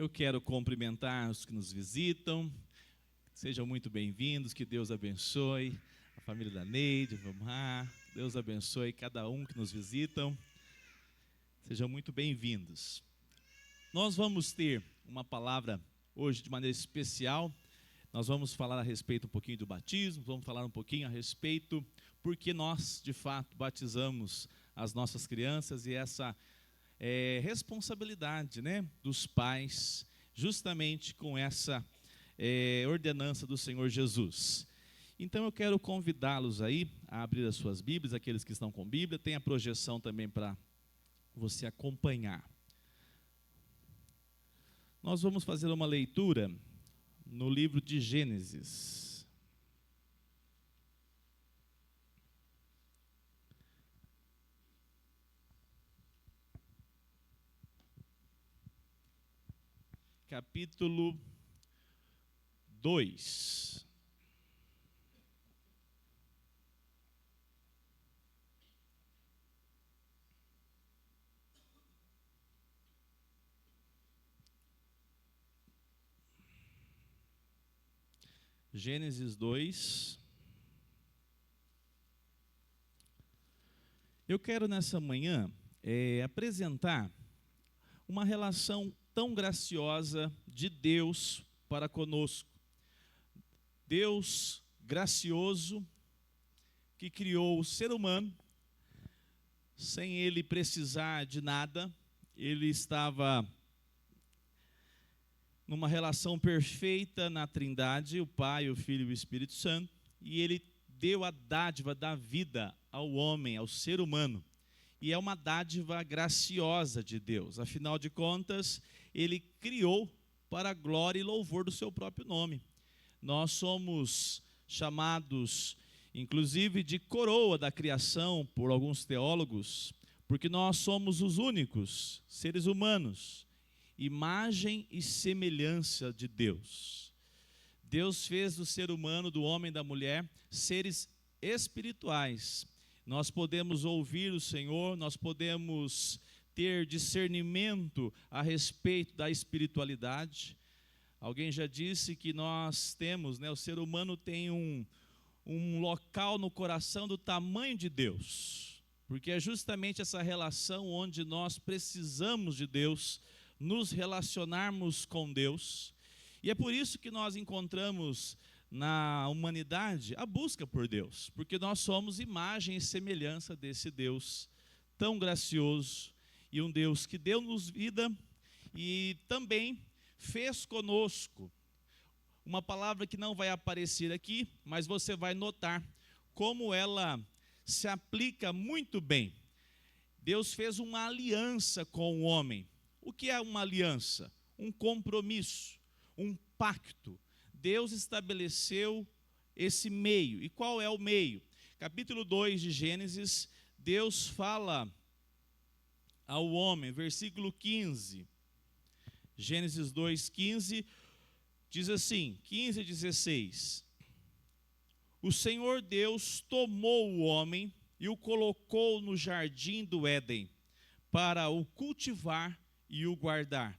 Eu quero cumprimentar os que nos visitam. Sejam muito bem-vindos, que Deus abençoe a família da Neide, vamos lá. Deus abençoe cada um que nos visitam. Sejam muito bem-vindos. Nós vamos ter uma palavra hoje de maneira especial. Nós vamos falar a respeito um pouquinho do batismo, vamos falar um pouquinho a respeito porque nós, de fato, batizamos as nossas crianças e essa responsabilidade, né, dos pais, justamente com essa ordenança do Senhor Jesus. Então eu quero convidá-los aí a abrir as suas Bíblias, aqueles que estão com Bíblia, tem a projeção também para você acompanhar. Nós vamos fazer uma leitura no livro de Gênesis. Capítulo 2. Gênesis 2. Eu quero nessa manhã apresentar uma relação tão graciosa de Deus para conosco. Deus gracioso que criou o ser humano sem ele precisar de nada. Ele estava numa relação perfeita na Trindade, o Pai, o Filho e o Espírito Santo, e ele deu a dádiva da vida ao homem, ao ser humano. E é uma dádiva graciosa de Deus. Afinal de contas, ele criou para a glória e louvor do seu próprio nome. Nós somos chamados, inclusive, de coroa da criação por alguns teólogos, porque nós somos os únicos seres humanos, imagem e semelhança de Deus. Deus fez do ser humano, do homem e da mulher, seres espirituais. Nós podemos ouvir o Senhor, nós podemos ter discernimento a respeito da espiritualidade. Alguém já disse que nós temos, o ser humano tem um local no coração do tamanho de Deus, porque é justamente essa relação onde nós precisamos de Deus, nos relacionarmos com Deus, e é por isso que nós encontramos na humanidade a busca por Deus, porque nós somos imagem e semelhança desse Deus tão gracioso, e um Deus que deu-nos vida e também fez conosco. Uma palavra que não vai aparecer aqui, mas você vai notar como ela se aplica muito bem. Deus fez uma aliança com o homem. O que é uma aliança? Um compromisso, um pacto. Deus estabeleceu esse meio. E qual é o meio? Capítulo 2 de Gênesis, Deus fala ao homem, versículo 15. Gênesis 2:15, diz assim, 15 e 16. O Senhor Deus tomou o homem e o colocou no jardim do Éden, para o cultivar e o guardar.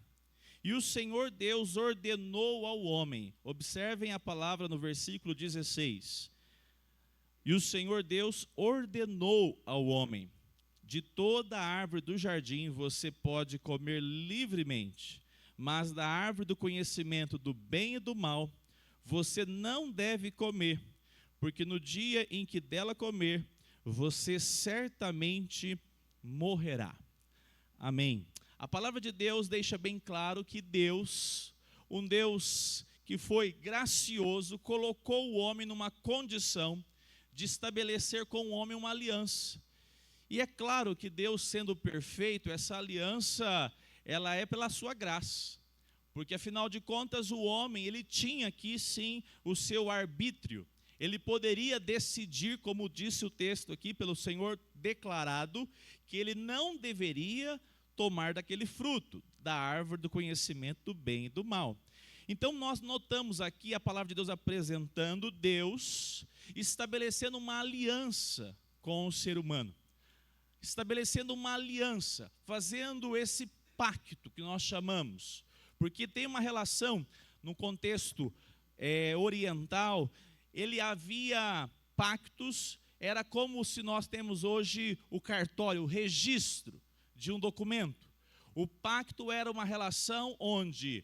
E o Senhor Deus ordenou ao homem, observem a palavra no versículo 16. E o Senhor Deus ordenou ao homem, de toda a árvore do jardim você pode comer livremente, mas da árvore do conhecimento do bem e do mal você não deve comer, porque no dia em que dela comer, você certamente morrerá. Amém. A palavra de Deus deixa bem claro que Deus, um Deus que foi gracioso, colocou o homem numa condição de estabelecer com o homem uma aliança. E é claro que Deus, sendo perfeito, essa aliança, ela é pela sua graça. Porque afinal de contas o homem, ele tinha aqui sim o seu arbítrio. Ele poderia decidir, como disse o texto aqui, pelo Senhor declarado, que ele não deveria tomar daquele fruto, da árvore do conhecimento do bem e do mal. Então nós notamos aqui a palavra de Deus apresentando Deus, estabelecendo uma aliança com o ser humano. Estabelecendo uma aliança, fazendo esse pacto que nós chamamos. porque tem uma relação, no contexto oriental, ele havia pactos, era como se nós temos hoje o cartório, o registro de um documento. O pacto era uma relação onde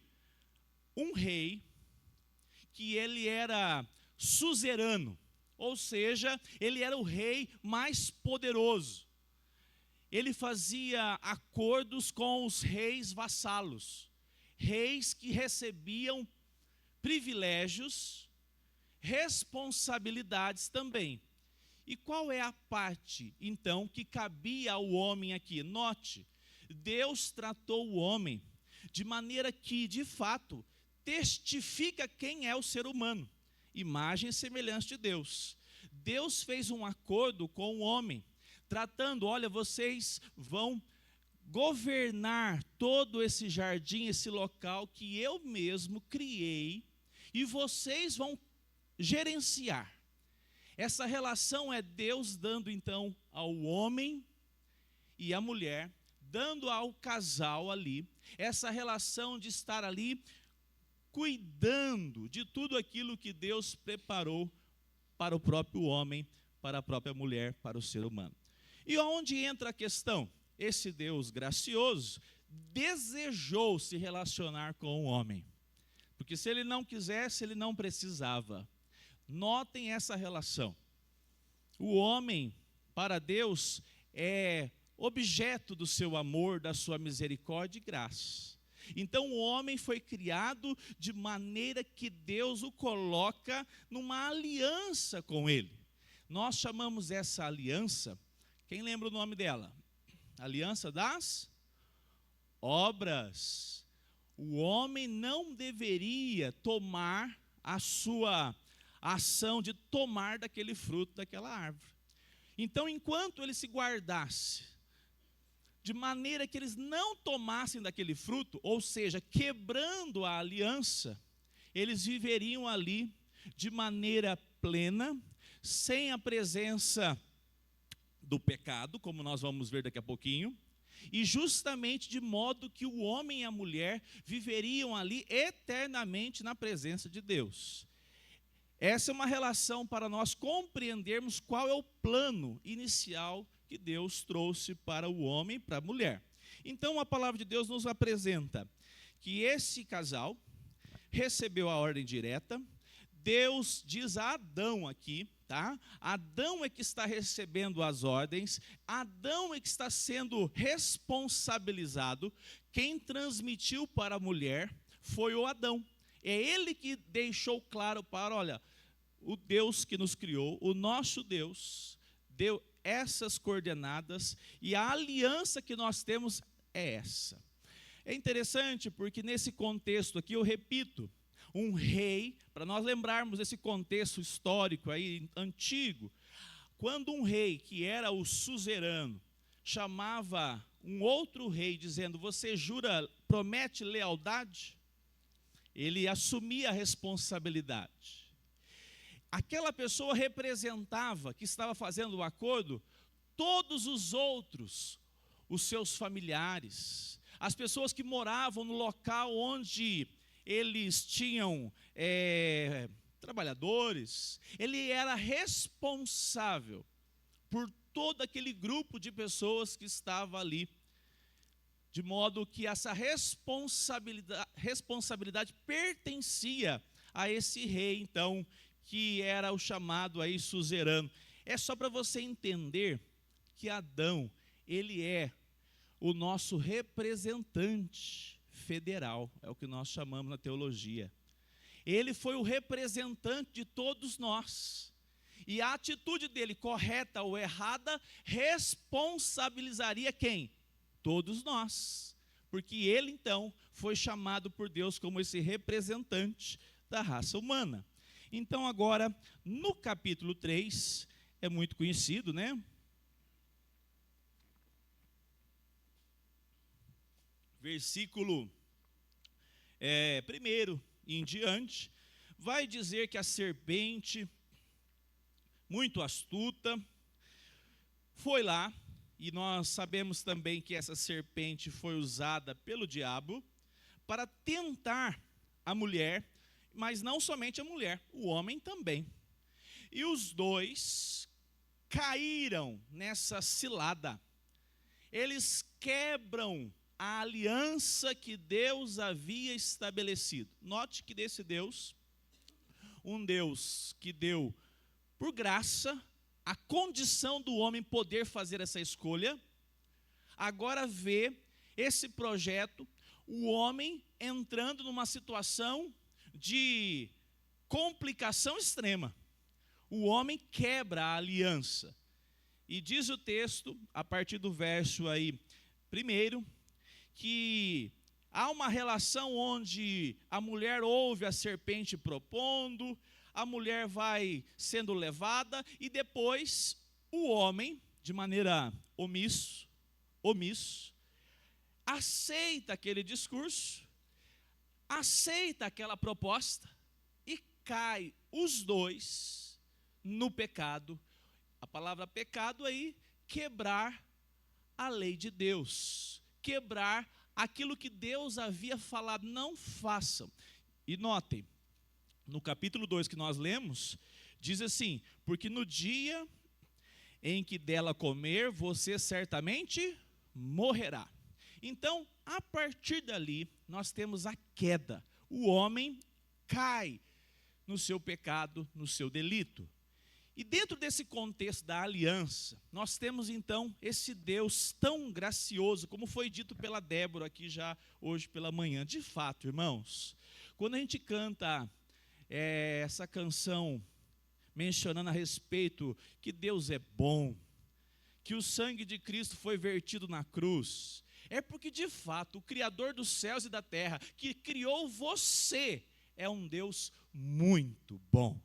um rei, que ele era suzerano, ou seja, ele era o rei mais poderoso. Ele fazia acordos com os reis vassalos, reis que recebiam privilégios, responsabilidades também. E qual é a parte, então, que cabia ao homem aqui? Note, Deus tratou o homem de maneira que, de fato, testifica quem é o ser humano, imagem e semelhança de Deus. Deus fez um acordo com o homem, tratando, olha, vocês vão governar todo esse jardim, esse local que eu mesmo criei, e vocês vão gerenciar. Essa relação é Deus dando então ao homem e à mulher, dando ao casal ali, essa relação de estar ali cuidando de tudo aquilo que Deus preparou para o próprio homem, para a própria mulher, para o ser humano. E onde entra a questão? Esse Deus gracioso desejou se relacionar com o homem, porque se ele não quisesse, ele não precisava. Notem essa relação. O homem, para Deus, é objeto do seu amor, da sua misericórdia e graça. Então o homem foi criado de maneira que Deus o coloca numa aliança com ele. Nós chamamos essa aliança, quem lembra o nome dela? Aliança das obras. O homem não deveria tomar a sua ação de tomar daquele fruto, daquela árvore. Então, enquanto ele se guardasse, de maneira que eles não tomassem daquele fruto, ou seja, quebrando a aliança, eles viveriam ali de maneira plena, sem a presença do pecado, como nós vamos ver daqui a pouquinho, e justamente de modo que o homem e a mulher viveriam ali eternamente na presença de Deus. Essa é uma relação para nós compreendermos qual é o plano inicial que Deus trouxe para o homem e para a mulher. Então a palavra de Deus nos apresenta que esse casal recebeu a ordem direta. Deus diz a Adão aqui, tá? Adão é que está recebendo as ordens, Adão é que está sendo responsabilizado. Quem transmitiu para a mulher foi o Adão. É ele que deixou claro para, olha, o Deus que nos criou, o nosso Deus, deu essas coordenadas e a aliança que nós temos é essa. É interessante porque nesse contexto aqui, eu repito, um rei, para nós lembrarmos desse contexto histórico aí, antigo, quando um rei que era o suzerano chamava um outro rei dizendo, você jura, promete lealdade? Ele assumia a responsabilidade. Aquela pessoa representava, que estava fazendo o acordo, todos os outros, os seus familiares, as pessoas que moravam no local onde eles tinham trabalhadores. Ele era responsável por todo aquele grupo de pessoas que estava ali, de modo que essa responsabilidade pertencia a esse rei, então, que era o chamado aí suzerano. É só para você entender que Adão, ele é o nosso representante federal, é o que nós chamamos na teologia. Ele foi o representante de todos nós. E a atitude dele, correta ou errada, responsabilizaria quem? Todos nós. Porque ele, então, foi chamado por Deus como esse representante da raça humana. Então, agora, no capítulo 3, é muito conhecido, né? Versículo 1 em diante, vai dizer que a serpente, muito astuta, foi lá, e nós sabemos também que essa serpente foi usada pelo diabo para tentar a mulher, mas não somente a mulher, o homem também. E os dois caíram nessa cilada. Eles quebram a aliança que Deus havia estabelecido. Note que desse Deus, um Deus que deu por graça a condição do homem poder fazer essa escolha, agora vê esse projeto, o homem entrando numa situação de complicação extrema. O homem quebra a aliança. E diz o texto, a partir do verso aí, primeiro, que há uma relação onde a mulher ouve a serpente propondo, a mulher vai sendo levada, e depois o homem, de maneira omisso, aceita aquele discurso, aceita aquela proposta, e cai os dois no pecado. A palavra pecado aí, quebrar a lei de Deus, quebrar aquilo que Deus havia falado, não façam. E notem, no capítulo 2 que nós lemos, diz assim: porque no dia em que dela comer, você certamente morrerá. Então, a partir dali, nós temos a queda. O homem cai no seu pecado, no seu delito. E dentro desse contexto da aliança, nós temos então esse Deus tão gracioso, como foi dito pela Débora aqui já hoje pela manhã. De fato, irmãos, quando a gente canta essa canção mencionando a respeito que Deus é bom, que o sangue de Cristo foi vertido na cruz, é porque de fato o Criador dos céus e da terra, que criou você, é um Deus muito bom.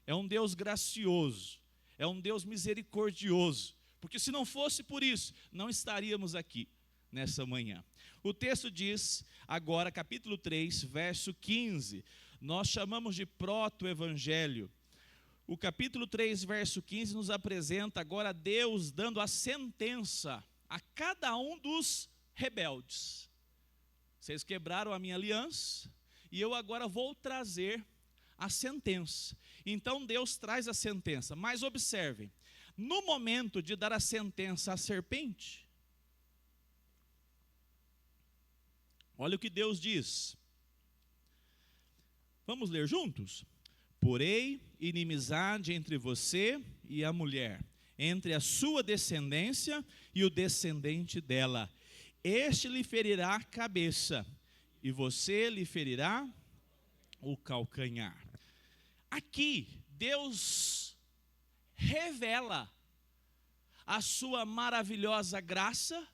É um Deus gracioso, é um Deus misericordioso, porque se não fosse por isso, não estaríamos aqui nessa manhã. O texto diz, agora capítulo 3, verso 15, nós chamamos de proto-evangelho. O capítulo 3, verso 15 nos apresenta agora Deus dando a sentença a cada um dos rebeldes. Vocês quebraram a minha aliança, e eu agora vou trazer a sentença. Então Deus traz a sentença, mas observem, no momento de dar a sentença à serpente, olha o que Deus diz. Vamos ler juntos? Porém, inimizade entre você e a mulher, entre a sua descendência e o descendente dela. Este lhe ferirá a cabeça, e você lhe ferirá o calcanhar. Aqui, Deus revela a sua maravilhosa graça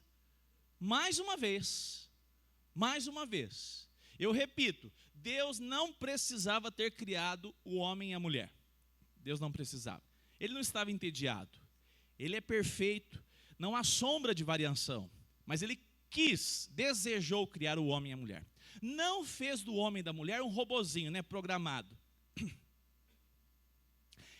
mais uma vez. Mais uma vez. Eu repito, Deus não precisava ter criado o homem e a mulher. Deus não precisava. Ele não estava entediado. Ele é perfeito, não há sombra de variação. Mas ele desejou criar o homem e a mulher. Não fez do homem e da mulher um robozinho, né, programado.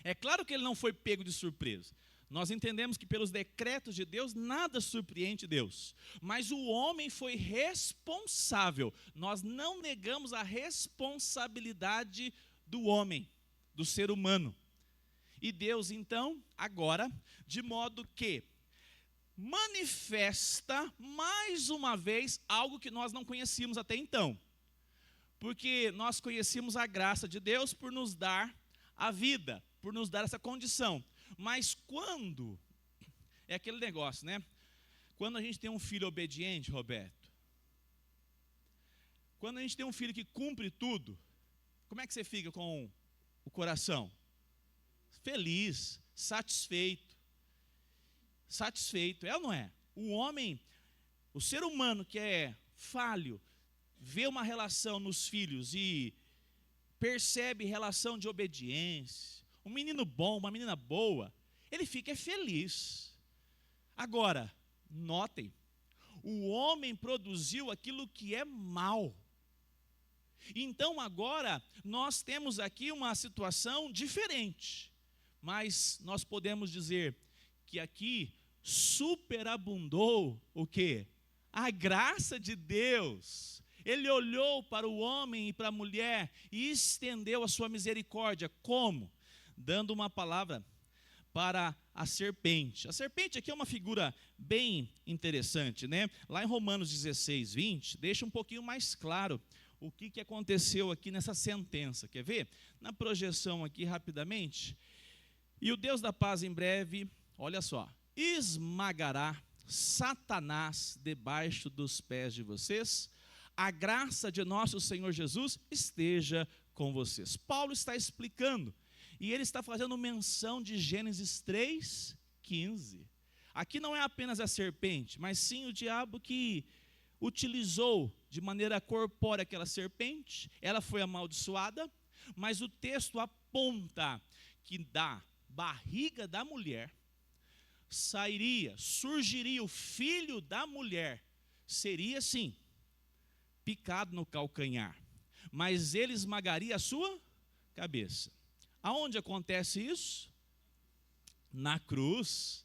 É claro que ele não foi pego de surpresa. Nós entendemos que pelos decretos de Deus, nada surpreende Deus. Mas o homem foi responsável. Nós não negamos a responsabilidade do homem, do ser humano. E Deus, então, agora, de modo que manifesta mais uma vez algo que nós não conhecíamos até então. Porque nós conhecíamos a graça de Deus por nos dar a vida, por nos dar essa condição. Mas quando, é aquele negócio, né? Quando a gente tem um filho obediente, Roberto, quando a gente tem um filho que cumpre tudo, como é que você fica com o coração? Feliz, satisfeito. Satisfeito, é ou não é? O homem, o ser humano que é falho, vê uma relação nos filhos e percebe relação de obediência, um menino bom, uma menina boa, ele fica feliz. Agora, notem, o homem produziu aquilo que é mal. Então agora nós temos aqui uma situação diferente, mas nós podemos dizer que aqui superabundou o quê? A graça de Deus. Ele olhou para o homem e para a mulher e estendeu a sua misericórdia. Como? Dando uma palavra para a serpente. A serpente aqui é uma figura bem interessante, né? Lá em Romanos 16, 20, deixa um pouquinho mais claro o que aconteceu aqui nessa sentença. Quer ver? Na projeção aqui rapidamente. E o Deus da paz em breve, olha só, esmagará Satanás debaixo dos pés de vocês. A graça de nosso Senhor Jesus esteja com vocês. Paulo está explicando, e ele está fazendo menção de Gênesis 3:15. Aqui não é apenas a serpente, mas sim o diabo que utilizou de maneira corpórea aquela serpente. Ela foi amaldiçoada, mas o texto aponta que da barriga da mulher surgiria o filho da mulher. Seria sim picado no calcanhar, mas ele esmagaria a sua cabeça. Aonde acontece isso? Na cruz.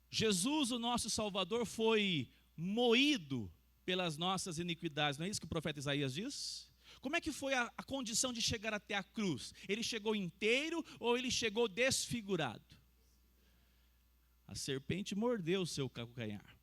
Jesus, o nosso Salvador, foi moído pelas nossas iniquidades. Não é isso que o profeta Isaías diz? Como é que foi a condição de chegar até a cruz? Ele chegou inteiro ou ele chegou desfigurado? A serpente mordeu o seu calcanhar.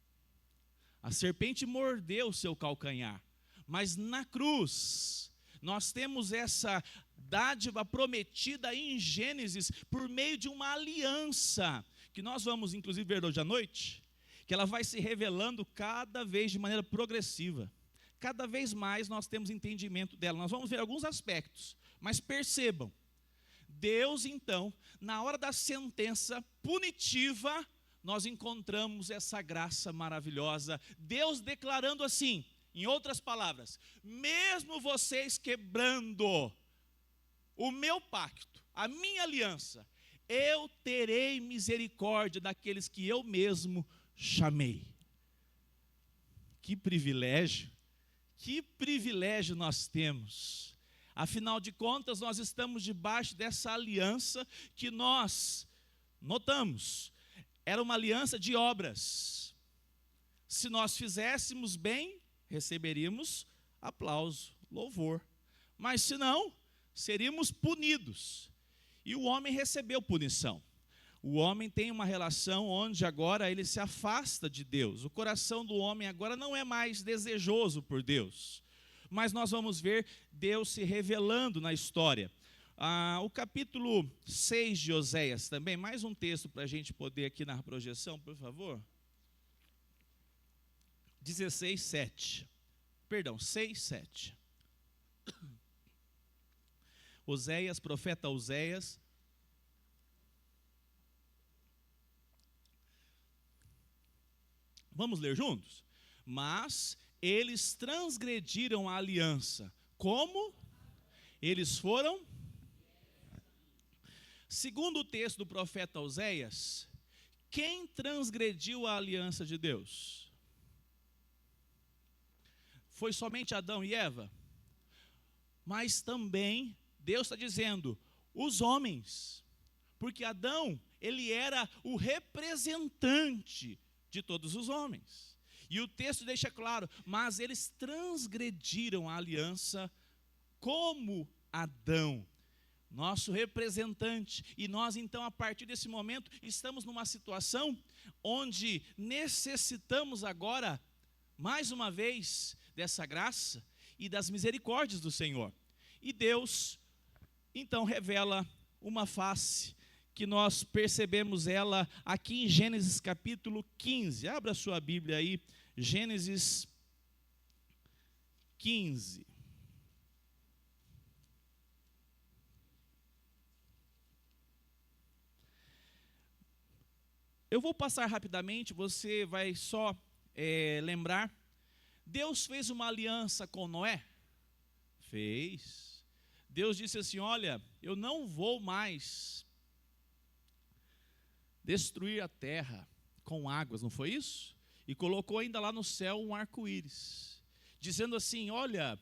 A serpente mordeu o seu calcanhar. Mas na cruz, nós temos essa dádiva prometida em Gênesis por meio de uma aliança, que nós vamos inclusive ver hoje à noite, que ela vai se revelando cada vez de maneira progressiva. Cada vez mais nós temos entendimento dela. Nós vamos ver alguns aspectos, mas percebam, Deus então, na hora da sentença punitiva, nós encontramos essa graça maravilhosa, Deus declarando assim, em outras palavras, mesmo vocês quebrando o meu pacto, a minha aliança, eu terei misericórdia daqueles que eu mesmo chamei. Que privilégio nós temos. Afinal de contas, nós estamos debaixo dessa aliança que nós notamos. Era uma aliança de obras. Se nós fizéssemos bem, receberíamos aplauso, louvor. Mas se não, seríamos punidos. E o homem recebeu punição. O homem tem uma relação onde agora ele se afasta de Deus. O coração do homem agora não é mais desejoso por Deus. Mas nós vamos ver Deus se revelando na história. O capítulo 6 de Oséias também, mais um texto para a gente poder aqui na projeção, por favor. 16, 7. Perdão, 6, 7. Oséias, profeta Oséias. Vamos ler juntos? Mas eles transgrediram a aliança. Como? Eles foram... Segundo o texto do profeta Oséias, quem transgrediu a aliança de Deus? Foi somente Adão e Eva? Mas também Deus está dizendo, os homens, porque Adão, ele era o representante de todos os homens. E o texto deixa claro, mas eles transgrediram a aliança como Adão, nosso representante. E nós então, a partir desse momento, estamos numa situação onde necessitamos agora, mais uma vez, dessa graça e das misericórdias do Senhor. E Deus, então, revela uma face que nós percebemos ela aqui em Gênesis capítulo 15. Abra sua Bíblia aí, Gênesis 15. Eu vou passar rapidamente, você vai só lembrar. Deus fez uma aliança com Noé? Fez. Deus disse assim, olha, eu não vou mais destruir a terra com águas, não foi isso? E colocou ainda lá no céu um arco-íris, dizendo assim, olha,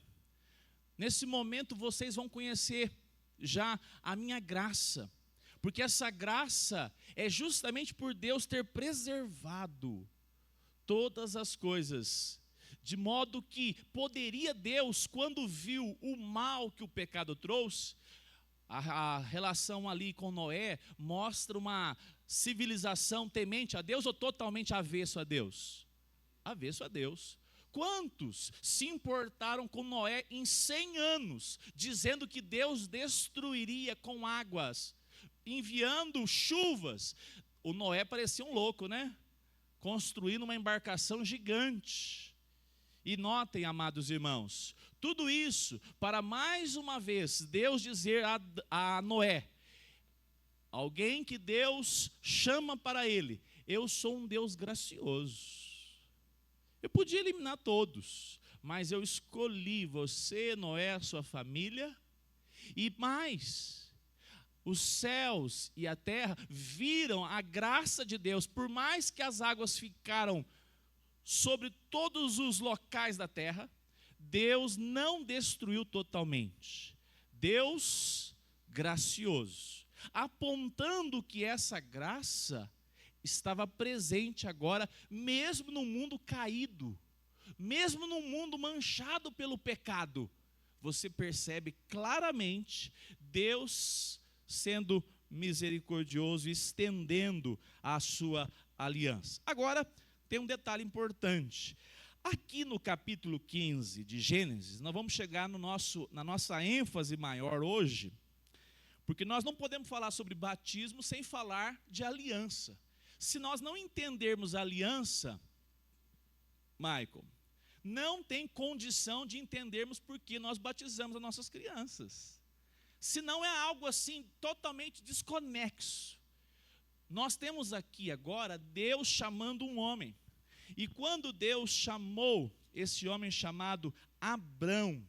nesse momento vocês vão conhecer já a minha graça, porque essa graça é justamente por Deus ter preservado todas as coisas De modo que poderia Deus, quando viu o mal que o pecado trouxe, a relação ali com Noé mostra uma civilização temente a Deus ou totalmente avesso a Deus? Avesso a Deus. Quantos se importaram com Noé em 100 anos, dizendo que Deus destruiria com águas, enviando chuvas? O Noé parecia um louco, né? Construindo uma embarcação gigante. E notem, amados irmãos, tudo isso para mais uma vez Deus dizer a Noé, alguém que Deus chama para ele: eu sou um Deus gracioso. Eu podia eliminar todos, mas eu escolhi você, Noé, a sua família, e mais, os céus e a terra viram a graça de Deus. Por mais que as águas ficaram sobre todos os locais da terra, Deus não destruiu totalmente. Deus gracioso, apontando que essa graça estava presente agora, mesmo no mundo caído, mesmo no mundo manchado pelo pecado. Você percebe claramente Deus sendo misericordioso, estendendo a sua aliança. Agora, tem um detalhe importante. Aqui no capítulo 15 de Gênesis, nós vamos chegar na nossa ênfase maior hoje, porque nós não podemos falar sobre batismo sem falar de aliança. Se nós não entendermos a aliança, Michael, não tem condição de entendermos por que nós batizamos as nossas crianças. Senão é algo assim totalmente desconexo. Nós temos aqui agora Deus chamando um homem. E quando Deus chamou esse homem chamado Abrão,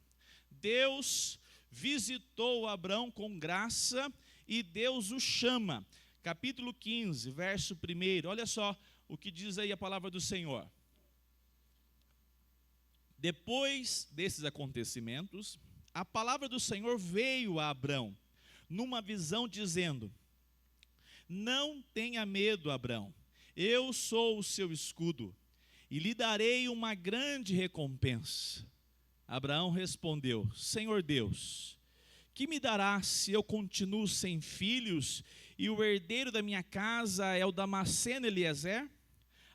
Deus visitou Abrão com graça e Deus o chama. Capítulo 15, verso 1, olha só o que diz aí a palavra do Senhor. Depois desses acontecimentos, a palavra do Senhor veio a Abrão, numa visão dizendo: não tenha medo, Abrão, eu sou o seu escudo, e lhe darei uma grande recompensa. Abraão respondeu: Senhor Deus, que me darás se eu continuo sem filhos, e o herdeiro da minha casa é o Damasceno Eliezer?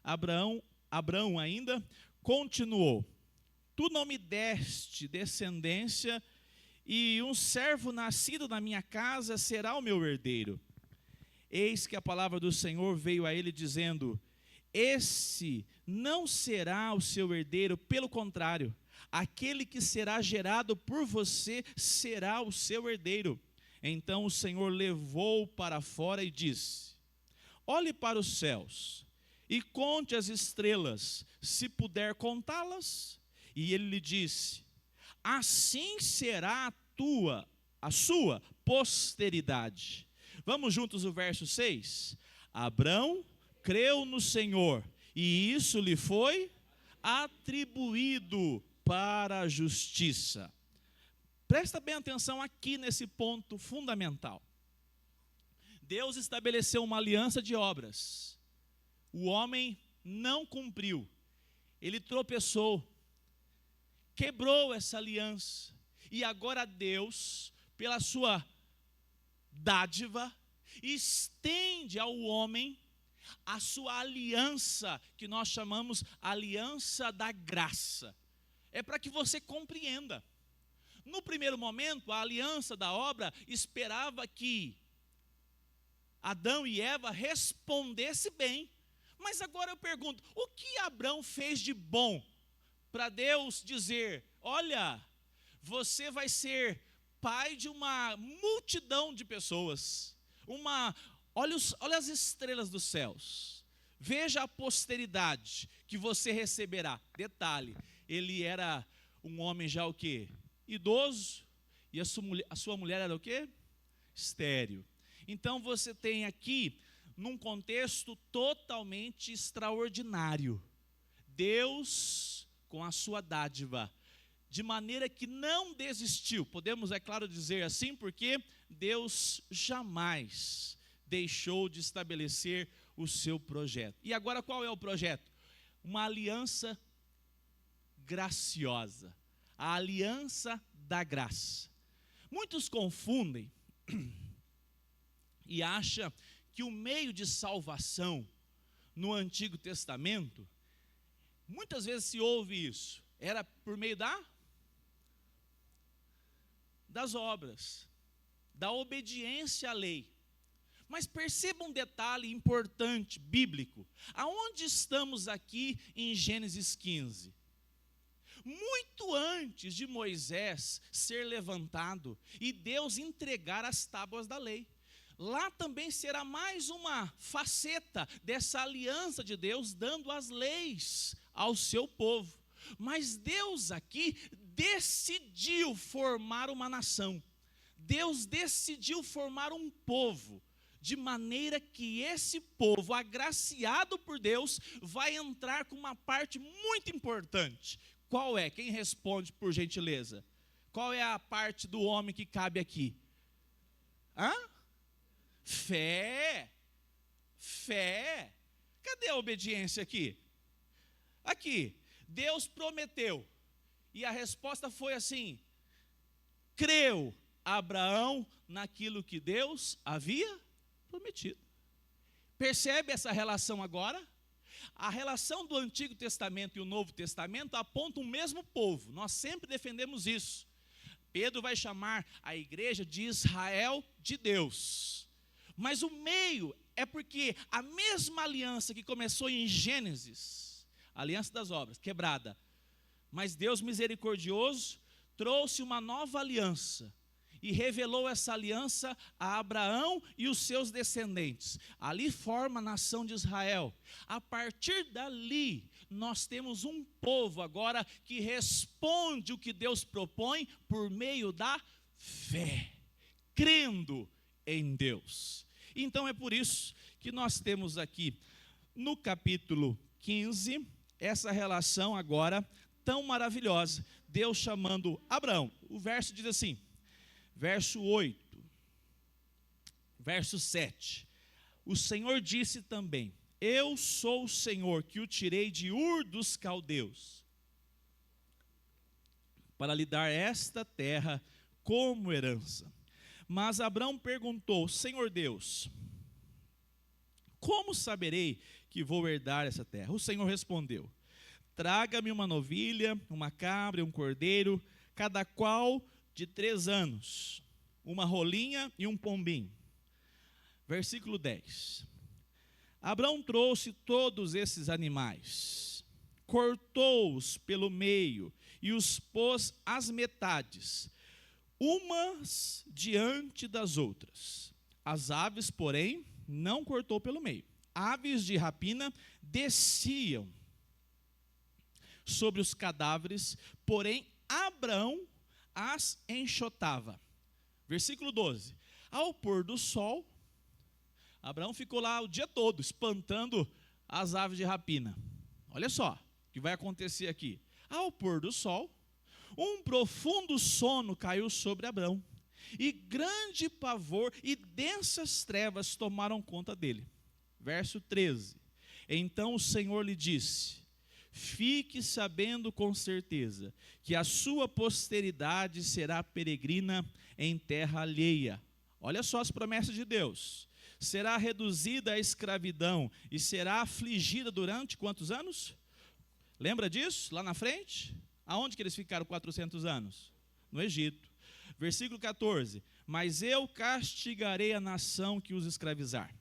Abraão ainda continuou: tu não me deste descendência, e um servo nascido na minha casa será o meu herdeiro. Eis que a palavra do Senhor veio a ele dizendo: esse não será o seu herdeiro, pelo contrário, aquele que será gerado por você será o seu herdeiro. Então o Senhor levou para fora e disse: olhe para os céus e conte as estrelas, se puder contá-las. E ele lhe disse: assim será a sua posteridade. Vamos juntos o verso 6. Abrão creu no Senhor, e isso lhe foi atribuído para a justiça. Presta bem atenção aqui nesse ponto fundamental. Deus estabeleceu uma aliança de obras. O homem não cumpriu. Ele tropeçou, quebrou essa aliança. E agora Deus, pela sua dádiva, estende ao homem a sua aliança, que nós chamamos aliança da graça. É para que você compreenda. No primeiro momento, a aliança da obra esperava que Adão e Eva respondessem bem. Mas agora eu pergunto, o que Abrão fez de bom para Deus dizer: olha, você vai ser pai de uma multidão de pessoas, olha as estrelas dos céus, veja a posteridade que você receberá. Detalhe, ele era um homem já o quê? Idoso, e a sua mulher era o quê? Estéril. Então você tem aqui, num contexto totalmente extraordinário, Deus com a sua dádiva, de maneira que não desistiu. Podemos, é claro, dizer assim, porque Deus jamais deixou de estabelecer o seu projeto. E agora qual é o projeto? Uma aliança graciosa, a aliança da graça. Muitos confundem e acham que o meio de salvação no Antigo Testamento, muitas vezes se ouve isso, era por meio das obras, da obediência à lei. Mas perceba um detalhe importante, bíblico. Aonde estamos aqui em Gênesis 15? Muito antes de Moisés ser levantado e Deus entregar as tábuas da lei. Lá também será mais uma faceta dessa aliança de Deus, dando as leis ao seu povo. Mas Deus aqui decidiu formar uma nação. Deus decidiu formar um povo, de maneira que esse povo, agraciado por Deus, vai entrar com uma parte muito importante. Qual é? Quem responde, por gentileza? Qual é a parte do homem que cabe aqui? Fé. Fé. Cadê a obediência aqui? Aqui, Deus prometeu. E a resposta foi assim: creu Abraão naquilo que Deus havia prometido. Percebe essa relação agora? A relação do Antigo Testamento e o Novo Testamento apontam o mesmo povo. Nós sempre defendemos isso. Pedro vai chamar a igreja de Israel de Deus. Mas o meio é porque a mesma aliança que começou em Gênesis, a aliança das obras, quebrada, mas Deus misericordioso trouxe uma nova aliança e revelou essa aliança a Abraão e os seus descendentes. Ali forma a nação de Israel. A partir dali, nós temos um povo agora que responde o que Deus propõe por meio da fé, crendo em Deus. Então é por isso que nós temos aqui no capítulo 15, essa relação agora tão maravilhosa. Deus chamando Abraão. O verso diz assim, verso 8, verso 7. O Senhor disse também: eu sou o Senhor que o tirei de Ur dos Caldeus, para lhe dar esta terra como herança. Mas Abraão perguntou: Senhor Deus, como saberei que vou herdar essa terra? O Senhor respondeu: traga-me uma novilha, uma cabra e um cordeiro, cada qual de 3 anos, uma rolinha e um pombinho. Versículo 10. Abraão trouxe todos esses animais, cortou-os pelo meio e os pôs às metades, umas diante das outras. As aves, porém, não cortou pelo meio. Aves de rapina desciam sobre os cadáveres, porém Abraão as enxotava. Versículo 12. Ao pôr do sol, Abraão ficou lá o dia todo, espantando as aves de rapina. Olha só o que vai acontecer aqui. Ao pôr do sol, um profundo sono caiu sobre Abraão, e grande pavor e densas trevas tomaram conta dele. Verso 13. Então o Senhor lhe disse: fique sabendo com certeza que a sua posteridade será peregrina em terra alheia. Olha só as promessas de Deus. Será reduzida à escravidão e será afligida durante quantos anos? Lembra disso? Lá na frente? Aonde que eles ficaram 400 anos? No Egito. Versículo 14. Mas eu castigarei a nação que os escravizar.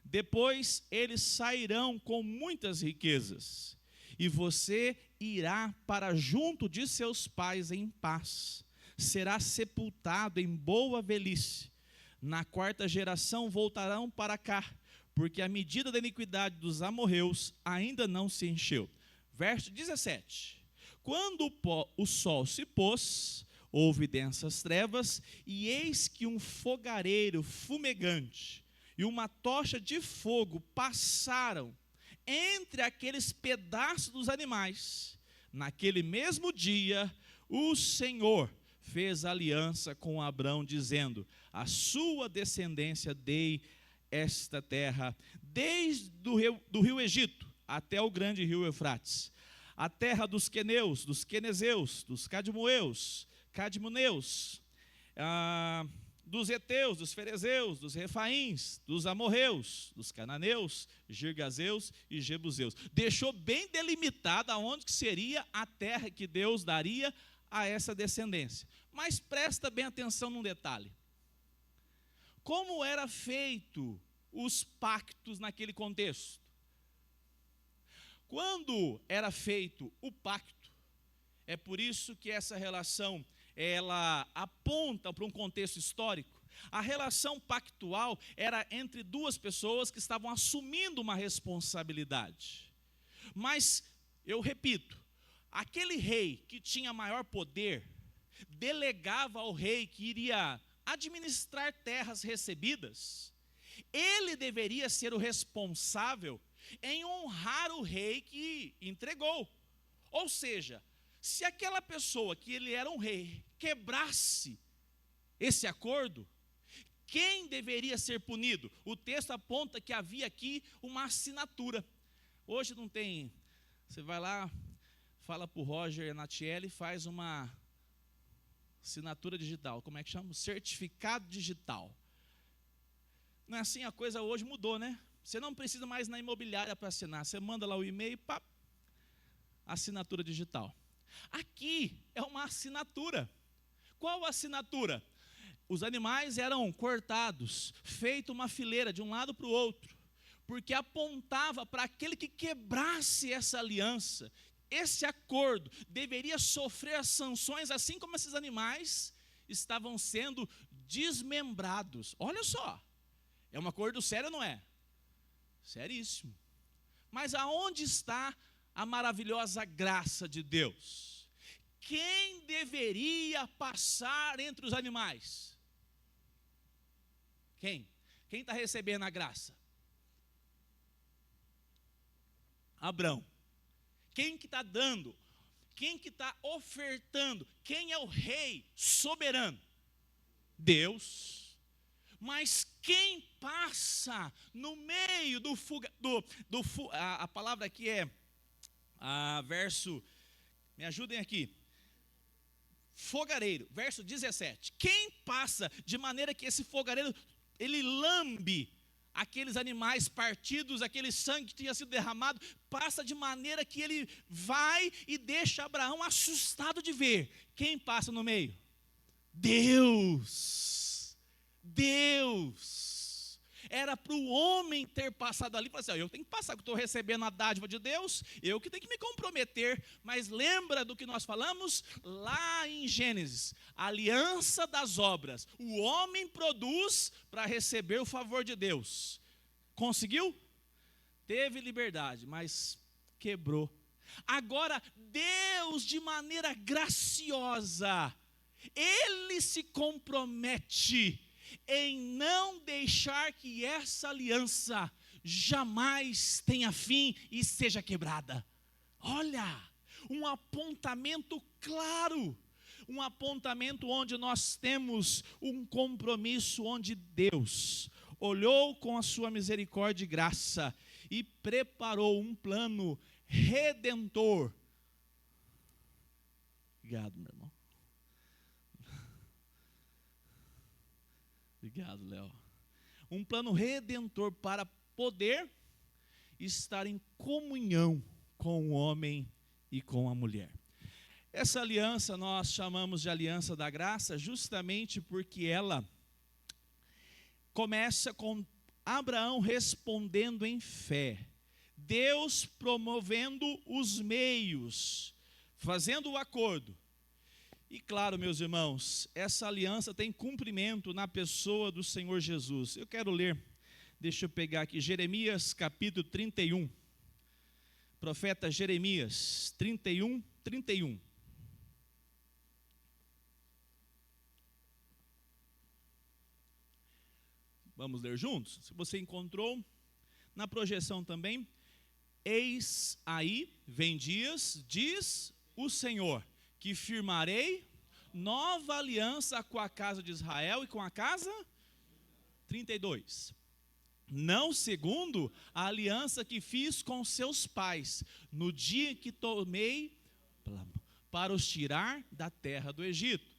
Depois eles sairão com muitas riquezas, e você irá para junto de seus pais em paz. Será sepultado em boa velhice. Na 4ª geração voltarão para cá, porque a medida da iniquidade dos amorreus ainda não se encheu. Verso 17. Quando o sol se pôs, houve densas trevas, e eis que um fogareiro fumegante e uma tocha de fogo passaram entre aqueles pedaços dos animais. Naquele mesmo dia, o Senhor fez aliança com Abraão, dizendo: a sua descendência dei esta terra, desde do rio Egito até o grande rio Eufrates, a terra dos queneus, dos quenezeus, dos cadmoneus, dos heteus, dos ferezeus, dos refaíns, dos amorreus, dos cananeus, girgazeus e jebuseus. Deixou bem delimitado aonde que seria a terra que Deus daria a essa descendência. Mas presta bem atenção num detalhe. Como era feito os pactos naquele contexto? Quando era feito o pacto, é por isso que essa relação ela aponta para um contexto histórico. A relação pactual era entre duas pessoas que estavam assumindo uma responsabilidade. Mas, eu repito, aquele rei que tinha maior poder, delegava ao rei que iria administrar terras recebidas, ele deveria ser o responsável em honrar o rei que entregou. Ou seja, se aquela pessoa que ele era um rei quebrasse esse acordo, quem deveria ser punido? O texto aponta que havia aqui uma assinatura. Hoje não tem, você vai lá, fala para o Roger e a Natiele, faz uma assinatura digital, como é que chama? Certificado digital. Não é assim, a coisa hoje mudou, né? Você não precisa mais na imobiliária para assinar, você manda lá o e-mail, pá, assinatura digital. Aqui é uma assinatura. Qual assinatura? Os animais eram cortados, feito uma fileira de um lado para o outro, porque apontava para aquele que quebrasse essa aliança, esse acordo, deveria sofrer as sanções, assim como esses animais estavam sendo desmembrados. Olha só, é um acordo sério, não é? Seríssimo. Mas aonde está a maravilhosa graça de Deus? Quem deveria passar entre os animais? Quem? Quem está recebendo a graça? Abrão. Quem que está dando? Quem que está ofertando? Quem é o rei soberano? Deus. Mas quem passa no meio a palavra aqui é verso, me ajudem aqui, fogareiro, verso 17. Quem passa de maneira que esse fogareiro, ele lambe aqueles animais partidos, aquele sangue que tinha sido derramado, passa de maneira que ele vai e deixa Abraão assustado de ver. Quem passa no meio? Deus. Deus. Era para o homem ter passado ali e falar assim, eu tenho que passar, que estou recebendo a dádiva de Deus, eu que tenho que me comprometer. Mas lembra do que nós falamos lá em Gênesis, a aliança das obras. O homem produz para receber o favor de Deus. Conseguiu? Teve liberdade, mas quebrou. Agora, Deus, de maneira graciosa, Ele se compromete em não deixar que essa aliança jamais tenha fim e seja quebrada. Olha, um apontamento claro, um apontamento onde nós temos um compromisso, onde Deus olhou com a sua misericórdia e graça e preparou um plano redentor. Obrigado, meu irmão. Obrigado, Léo. Um plano redentor para poder estar em comunhão com o homem e com a mulher. Essa aliança nós chamamos de aliança da graça justamente porque ela começa com Abraão respondendo em fé, Deus promovendo os meios, fazendo o acordo. E claro, meus irmãos, essa aliança tem cumprimento na pessoa do Senhor Jesus. Eu quero ler, deixa eu pegar aqui, Jeremias capítulo 31. Profeta Jeremias 31, 31. Vamos ler juntos? Se você encontrou, na projeção também. Eis aí, vem dias, diz o Senhor, que firmarei nova aliança com a casa de Israel e com a casa 32. não segundo a aliança que fiz com seus pais, no dia que tomei para os tirar da terra do Egito,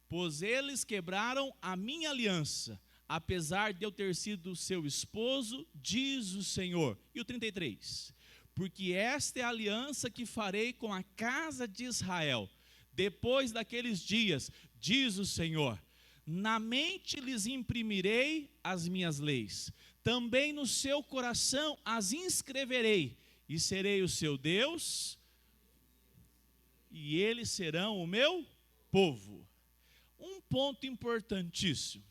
pois eles quebraram a minha aliança, apesar de eu ter sido seu esposo, diz o Senhor. E o 33, porque esta é a aliança que farei com a casa de Israel, depois daqueles dias, diz o Senhor, na mente lhes imprimirei as minhas leis, também no seu coração as inscreverei, e serei o seu Deus, e eles serão o meu povo. Um ponto importantíssimo,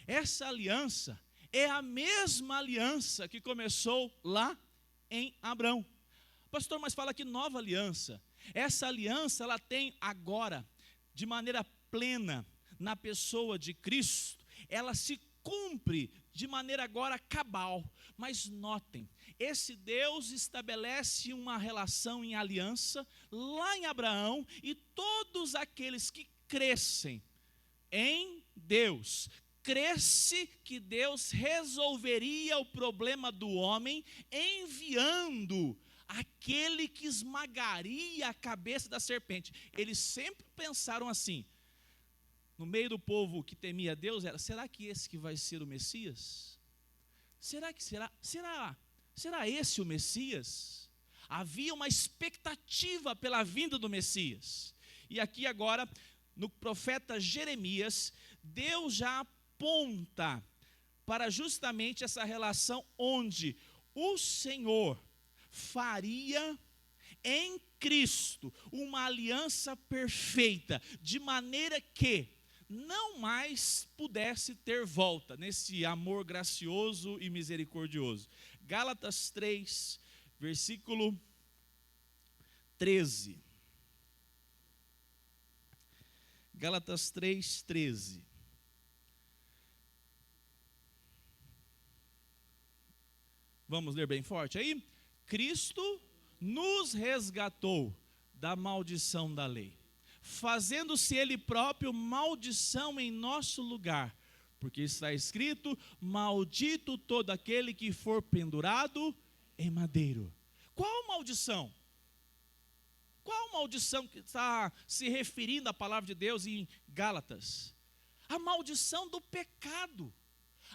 essa aliança é a mesma aliança que começou lá em Abrão. Pastor, mas fala que nova aliança. Essa aliança ela tem agora, de maneira plena, na pessoa de Cristo, ela se cumpre de maneira agora cabal. Mas notem, esse Deus estabelece uma relação em aliança lá em Abraão, e todos aqueles que crescem em Deus, cresce que Deus resolveria o problema do homem, enviando aquele que esmagaria a cabeça da serpente. Eles sempre pensaram assim, no meio do povo que temia Deus, será que esse que vai ser o Messias? Será esse o Messias? Havia uma expectativa pela vinda do Messias. E aqui agora, no profeta Jeremias, Deus já aponta para justamente essa relação onde o Senhor faria em Cristo uma aliança perfeita, de maneira que não mais pudesse ter volta nesse amor gracioso e misericordioso. Gálatas 3, versículo 13. Gálatas 3, 13. Vamos ler bem forte aí? Cristo nos resgatou da maldição da lei, fazendo-se ele próprio maldição em nosso lugar, porque está escrito, maldito todo aquele que for pendurado em madeiro. Qual maldição? Qual maldição que está se referindo à palavra de Deus em Gálatas? A maldição do pecado,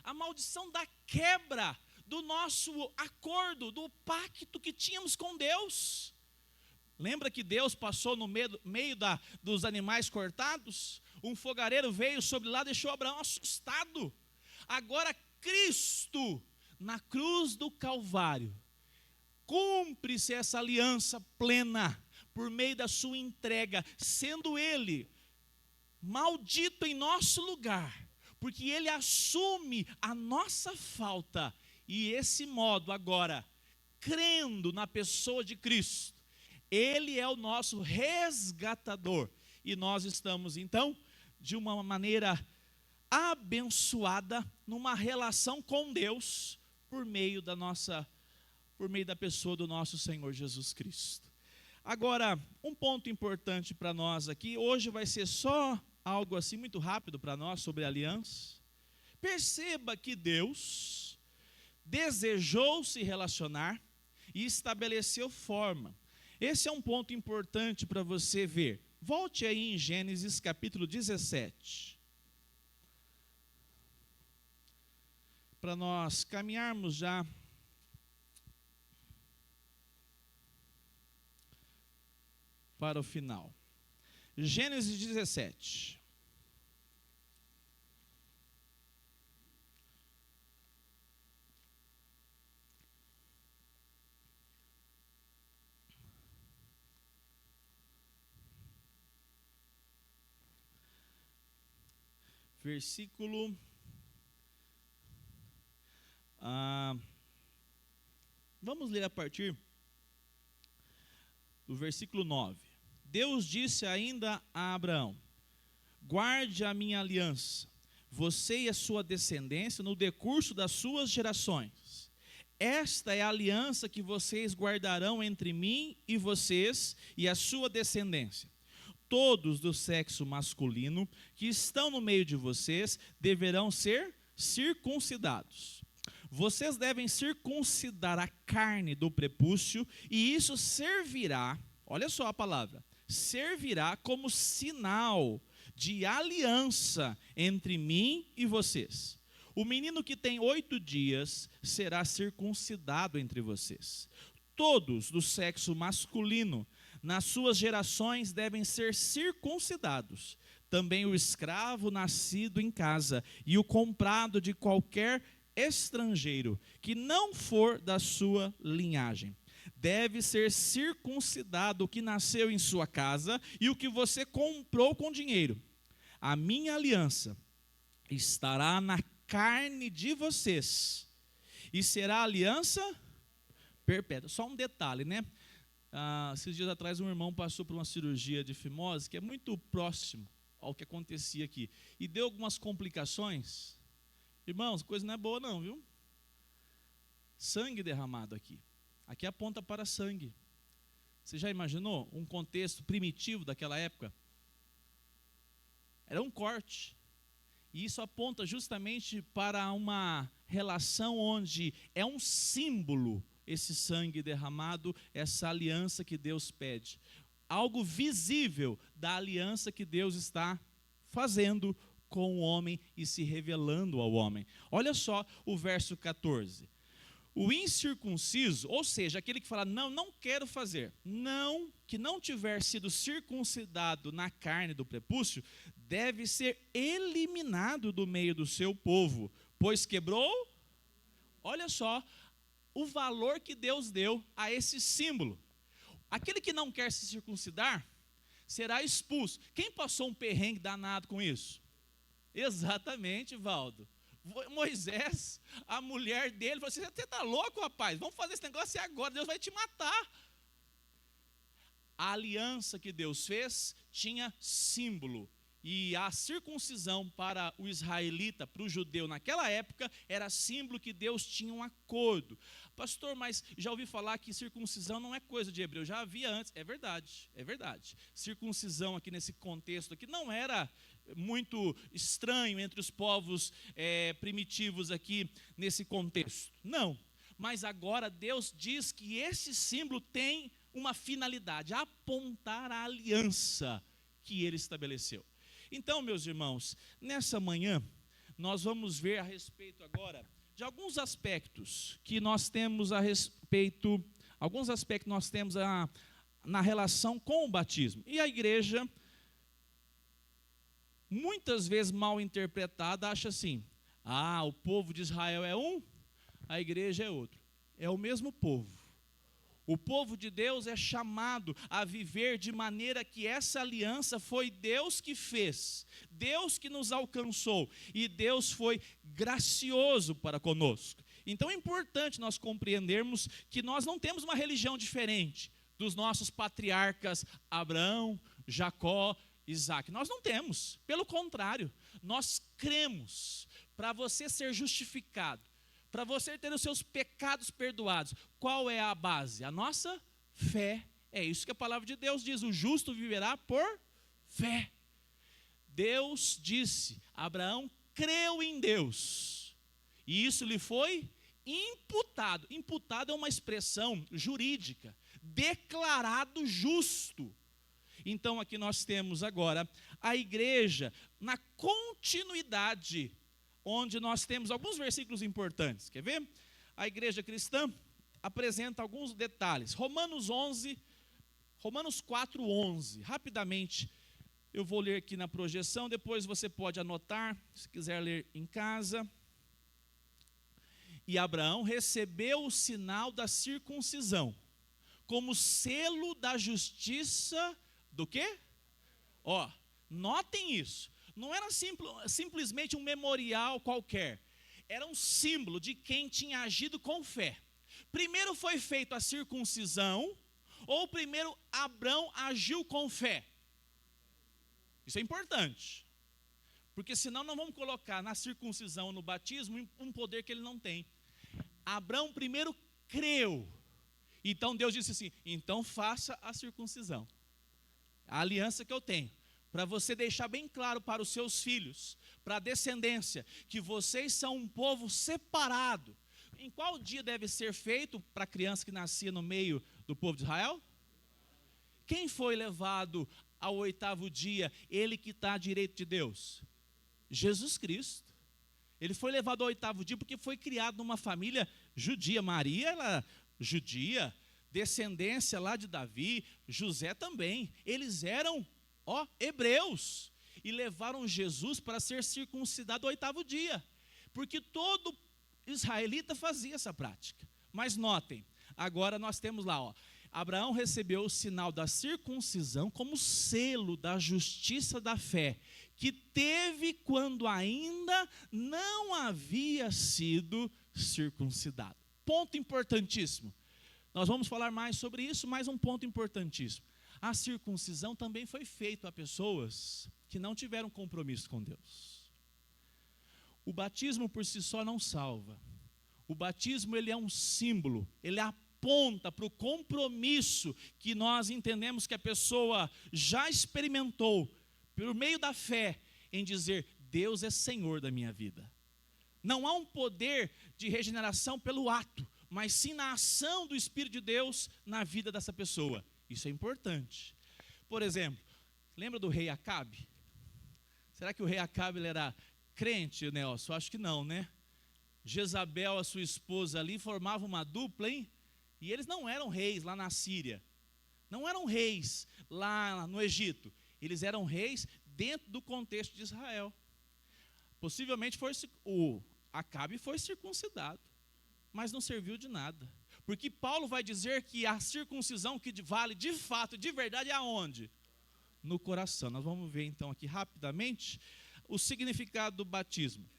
a maldição da quebra do nosso acordo, do pacto que tínhamos com Deus. Lembra que Deus passou no meio dos animais cortados? Um fogareiro veio sobre lá e deixou Abraão assustado. Agora Cristo, na cruz do Calvário, cumpre-se essa aliança plena, por meio da sua entrega, sendo Ele maldito em nosso lugar, porque Ele assume a nossa falta. E esse modo agora, crendo na pessoa de Cristo, Ele é o nosso resgatador. E nós estamos então, de uma maneira abençoada, numa relação com Deus, por meio da pessoa do nosso Senhor Jesus Cristo. Agora, um ponto importante para nós aqui, hoje vai ser só algo assim muito rápido para nós sobre a aliança. Perceba que Deus desejou se relacionar e estabeleceu forma. Esse é um ponto importante para você ver. Volte aí em Gênesis capítulo 17. Para nós caminharmos já para o final. Gênesis 17. Versículo vamos ler a partir do versículo 9. Deus disse ainda a Abraão: guarde a minha aliança, você e a sua descendência no decurso das suas gerações. Esta é a aliança que vocês guardarão entre mim e vocês e a sua descendência. Todos do sexo masculino que estão no meio de vocês deverão ser circuncidados. vocês devem circuncidar a carne do prepúcio, e isso servirá, olha só a palavra, servirá como sinal de aliança entre mim e vocês. O menino que tem 8 dias será circuncidado entre vocês. Todos do sexo masculino, nas suas gerações, devem ser circuncidados. Também o escravo nascido em casa e o comprado de qualquer estrangeiro que não for da sua linhagem. Deve ser circuncidado o que nasceu em sua casa e o que você comprou com dinheiro. A minha aliança estará na carne de vocês e será aliança perpétua. Só um detalhe, né? Esses dias atrás um irmão passou por uma cirurgia de fimose que é muito próximo ao que acontecia aqui e deu algumas complicações. Irmãos, a coisa não é boa não, viu? Sangue derramado aqui. Aqui aponta para sangue. Você já imaginou um contexto primitivo daquela época? Era um corte. E isso aponta justamente para uma relação onde é um símbolo esse sangue derramado, essa aliança que Deus pede. Algo visível da aliança que Deus está fazendo com o homem e se revelando ao homem. Olha só o verso 14. O incircunciso, ou seja, aquele que fala, não quero fazer, que não tiver sido circuncidado na carne do prepúcio, deve ser eliminado do meio do seu povo, pois quebrou, olha só, o valor que Deus deu a esse símbolo. Aquele que não quer se circuncidar, será expulso. Quem passou um perrengue danado com isso? Exatamente, Valdo. Moisés, a mulher dele, falou assim, você está louco, rapaz? Vamos fazer esse negócio agora, Deus vai te matar. A aliança que Deus fez tinha símbolo. E a circuncisão para o israelita, para o judeu naquela época, era símbolo que Deus tinha um acordo. Pastor, mas já ouvi falar que circuncisão não é coisa de hebreu, já havia antes. É verdade, é verdade. Circuncisão aqui nesse contexto aqui não era muito estranho entre os povos primitivos aqui nesse contexto. Não, mas agora Deus diz que esse símbolo tem uma finalidade, apontar a aliança que ele estabeleceu. Então, meus irmãos, nessa manhã, nós vamos ver a respeito agora de alguns aspectos que nós temos a respeito, na relação com o batismo. E a igreja, muitas vezes mal interpretada, acha assim, o povo de Israel é um, a igreja é outro. É o mesmo povo. O povo de Deus é chamado a viver de maneira que essa aliança foi Deus que fez, Deus que nos alcançou, e Deus foi gracioso para conosco. Então é importante nós compreendermos que nós não temos uma religião diferente dos nossos patriarcas Abraão, Jacó, Isaac. Nós não temos, pelo contrário, nós cremos. Para você ser justificado, para você ter os seus pecados perdoados, qual é a base? A nossa fé. É isso que a palavra de Deus diz, o justo viverá por fé. Deus disse, Abraão creu em Deus, e isso lhe foi imputado. Imputado é uma expressão jurídica, declarado justo. Então aqui nós temos agora a igreja na continuidade, onde nós temos alguns versículos importantes. Quer ver? A igreja cristã apresenta alguns detalhes. Romanos 4:11. Rapidamente, eu vou ler aqui na projeção, depois você pode anotar, se quiser ler em casa. E Abraão recebeu o sinal da circuncisão, como selo da justiça do quê? Notem isso. Não era simplesmente um memorial qualquer. Era um símbolo de quem tinha agido com fé. Primeiro foi feita a circuncisão, ou primeiro Abraão agiu com fé? Isso é importante. Porque senão não vamos colocar na circuncisão, no batismo, um poder que ele não tem. Abraão primeiro creu. Então Deus disse assim, então faça a circuncisão. A aliança que eu tenho. Para você deixar bem claro para os seus filhos, para a descendência, que vocês são um povo separado, em qual dia deve ser feito para a criança que nascia no meio do povo de Israel? Quem foi levado ao 8º dia? Ele que está à direita de Deus. Jesus Cristo. Ele foi levado ao 8º dia porque foi criado numa família judia. Maria era judia, descendência lá de Davi, José também. Eles eram, hebreus. E levaram Jesus para ser circuncidado ao 8º dia. Porque todo israelita fazia essa prática. Mas notem, agora nós temos lá, Abraão recebeu o sinal da circuncisão como selo da justiça da fé, que teve quando ainda não havia sido circuncidado. Ponto importantíssimo. Nós vamos falar mais sobre isso, mas um ponto importantíssimo. A circuncisão também foi feita a pessoas que não tiveram compromisso com Deus. O batismo por si só não salva. O batismo, ele é um símbolo, ele aponta para o compromisso que nós entendemos que a pessoa já experimentou, por meio da fé, em dizer, Deus é Senhor da minha vida. Não há um poder de regeneração pelo ato, mas sim na ação do Espírito de Deus na vida dessa pessoa. Isso é importante. Por exemplo, lembra do rei Acabe? Será que o rei Acabe ele era crente, Nelson? Acho que não, né? Jezabel, a sua esposa ali, formava uma dupla, hein? E eles não eram reis lá na Síria. Não eram reis lá no Egito. Eles eram reis dentro do contexto de Israel. Possivelmente o Acabe foi circuncidado, mas não serviu de nada. Porque Paulo vai dizer que a circuncisão que vale de fato, de verdade, é aonde? No coração. Nós vamos ver então aqui rapidamente o significado do batismo.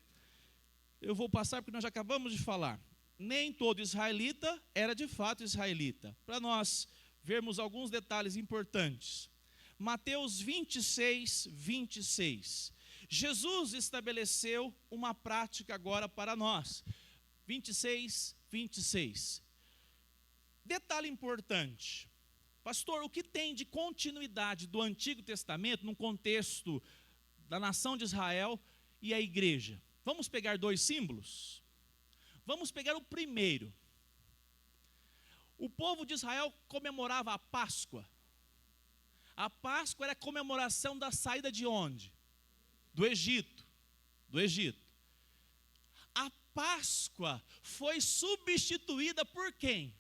Eu vou passar porque nós já acabamos de falar. Nem todo israelita era de fato israelita. Para nós vermos alguns detalhes importantes. Mateus 26, 26. Jesus estabeleceu uma prática agora para nós. 26, 26. Detalhe importante. Pastor, o que tem de continuidade do Antigo Testamento no contexto da nação de Israel e a igreja? Vamos pegar 2 símbolos? Vamos pegar o primeiro. O povo de Israel comemorava a Páscoa. A Páscoa era a comemoração da saída de onde? Do Egito. Do Egito. A Páscoa foi substituída por quem?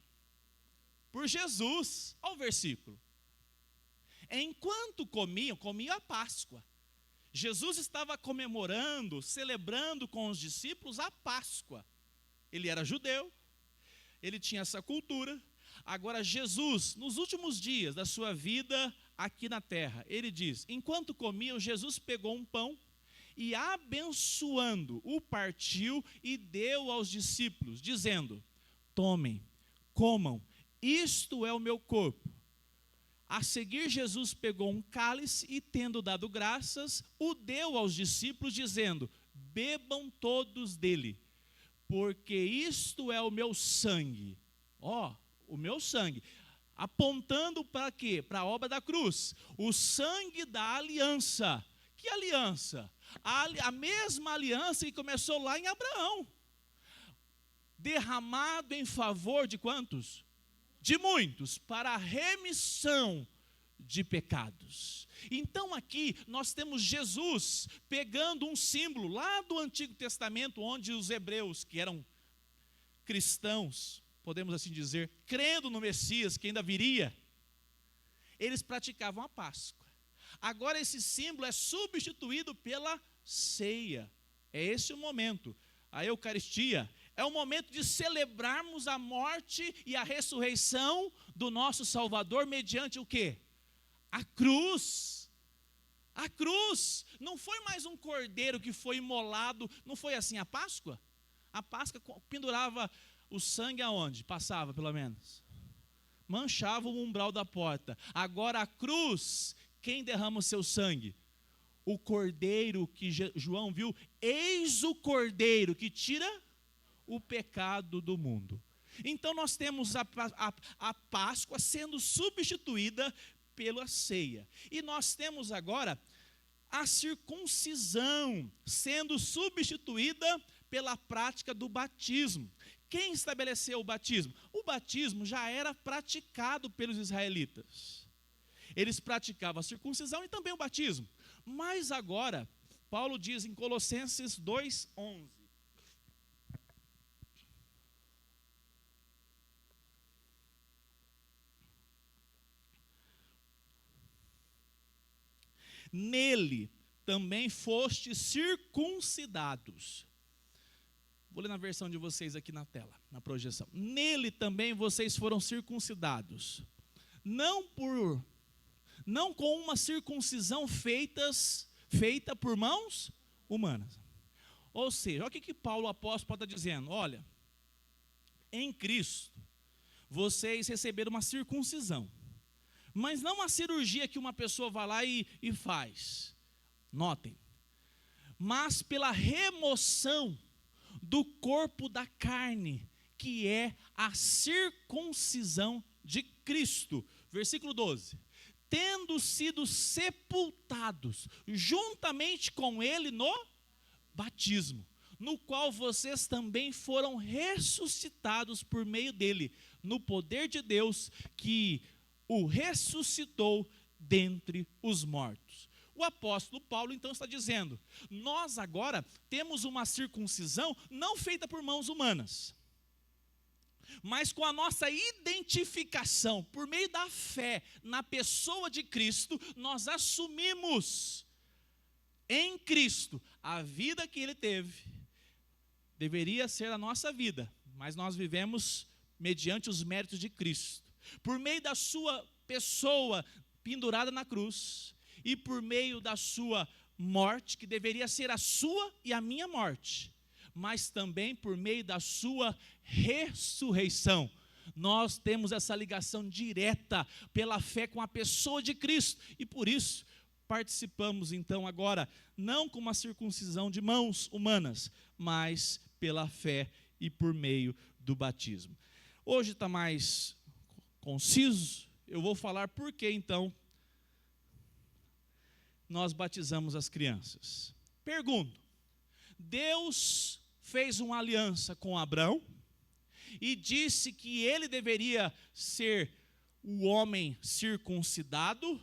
Por Jesus. Olha o versículo. Enquanto comiam a Páscoa. Jesus estava comemorando, celebrando com os discípulos a Páscoa. Ele era judeu, ele tinha essa cultura. Agora Jesus, nos últimos dias da sua vida aqui na terra, ele diz, enquanto comiam, Jesus pegou um pão e abençoando, o partiu e deu aos discípulos, dizendo, tomem, comam, isto é o meu corpo. A seguir, Jesus pegou um cálice e, tendo dado graças, o deu aos discípulos, dizendo, bebam todos dele, porque isto é o meu sangue. O meu sangue. Apontando para quê? Para a obra da cruz. O sangue da aliança. Que aliança? A mesma aliança que começou lá em Abraão. Derramado em favor de quantos? De muitos, para a remissão de pecados. Então aqui nós temos Jesus pegando um símbolo lá do Antigo Testamento, onde os hebreus, que eram cristãos, podemos assim dizer, crendo no Messias, que ainda viria, eles praticavam a Páscoa. Agora esse símbolo é substituído pela ceia. É esse o momento. A Eucaristia é o momento de celebrarmos a morte e a ressurreição do nosso Salvador mediante o quê? A cruz. A cruz. Não foi mais um cordeiro que foi imolado. Não foi assim a Páscoa? A Páscoa pendurava o sangue aonde? Passava pelo menos. Manchava o umbral da porta. Agora a cruz, quem derrama o seu sangue? O cordeiro que João viu. Eis o cordeiro que tira o pecado do mundo. Então nós temos a Páscoa sendo substituída pela ceia. E nós temos agora a circuncisão sendo substituída pela prática do batismo. Quem estabeleceu o batismo? O batismo já era praticado pelos israelitas. Eles praticavam a circuncisão e também o batismo. Mas agora, Paulo diz em Colossenses 2:11. Nele também fostes circuncidados. Vou ler na versão de vocês aqui na tela, na projeção. Nele também vocês foram circuncidados, não com uma circuncisão feita por mãos humanas. Ou seja, olha o que Paulo apóstolo está dizendo. Olha, em Cristo, vocês receberam uma circuncisão, mas não uma cirurgia que uma pessoa vai lá e faz. Notem. Mas pela remoção do corpo da carne, que é a circuncisão de Cristo. Versículo 12. Tendo sido sepultados juntamente com ele no batismo, no qual vocês também foram ressuscitados por meio dele, no poder de Deus que o ressuscitou dentre os mortos. O apóstolo Paulo então está dizendo, nós agora temos uma circuncisão não feita por mãos humanas, mas com a nossa identificação, por meio da fé na pessoa de Cristo, nós assumimos em Cristo a vida que ele teve. Deveria ser a nossa vida, mas nós vivemos mediante os méritos de Cristo. Por meio da sua pessoa pendurada na cruz, e por meio da sua morte, que deveria ser a sua e a minha morte, mas também por meio da sua ressurreição, nós temos essa ligação direta pela fé com a pessoa de Cristo, e por isso participamos então agora, não com uma circuncisão de mãos humanas, mas pela fé e por meio do batismo. Hoje está mais conciso, eu vou falar por que então nós batizamos as crianças. Pergunto, Deus fez uma aliança com Abraão e disse que ele deveria ser o homem circuncidado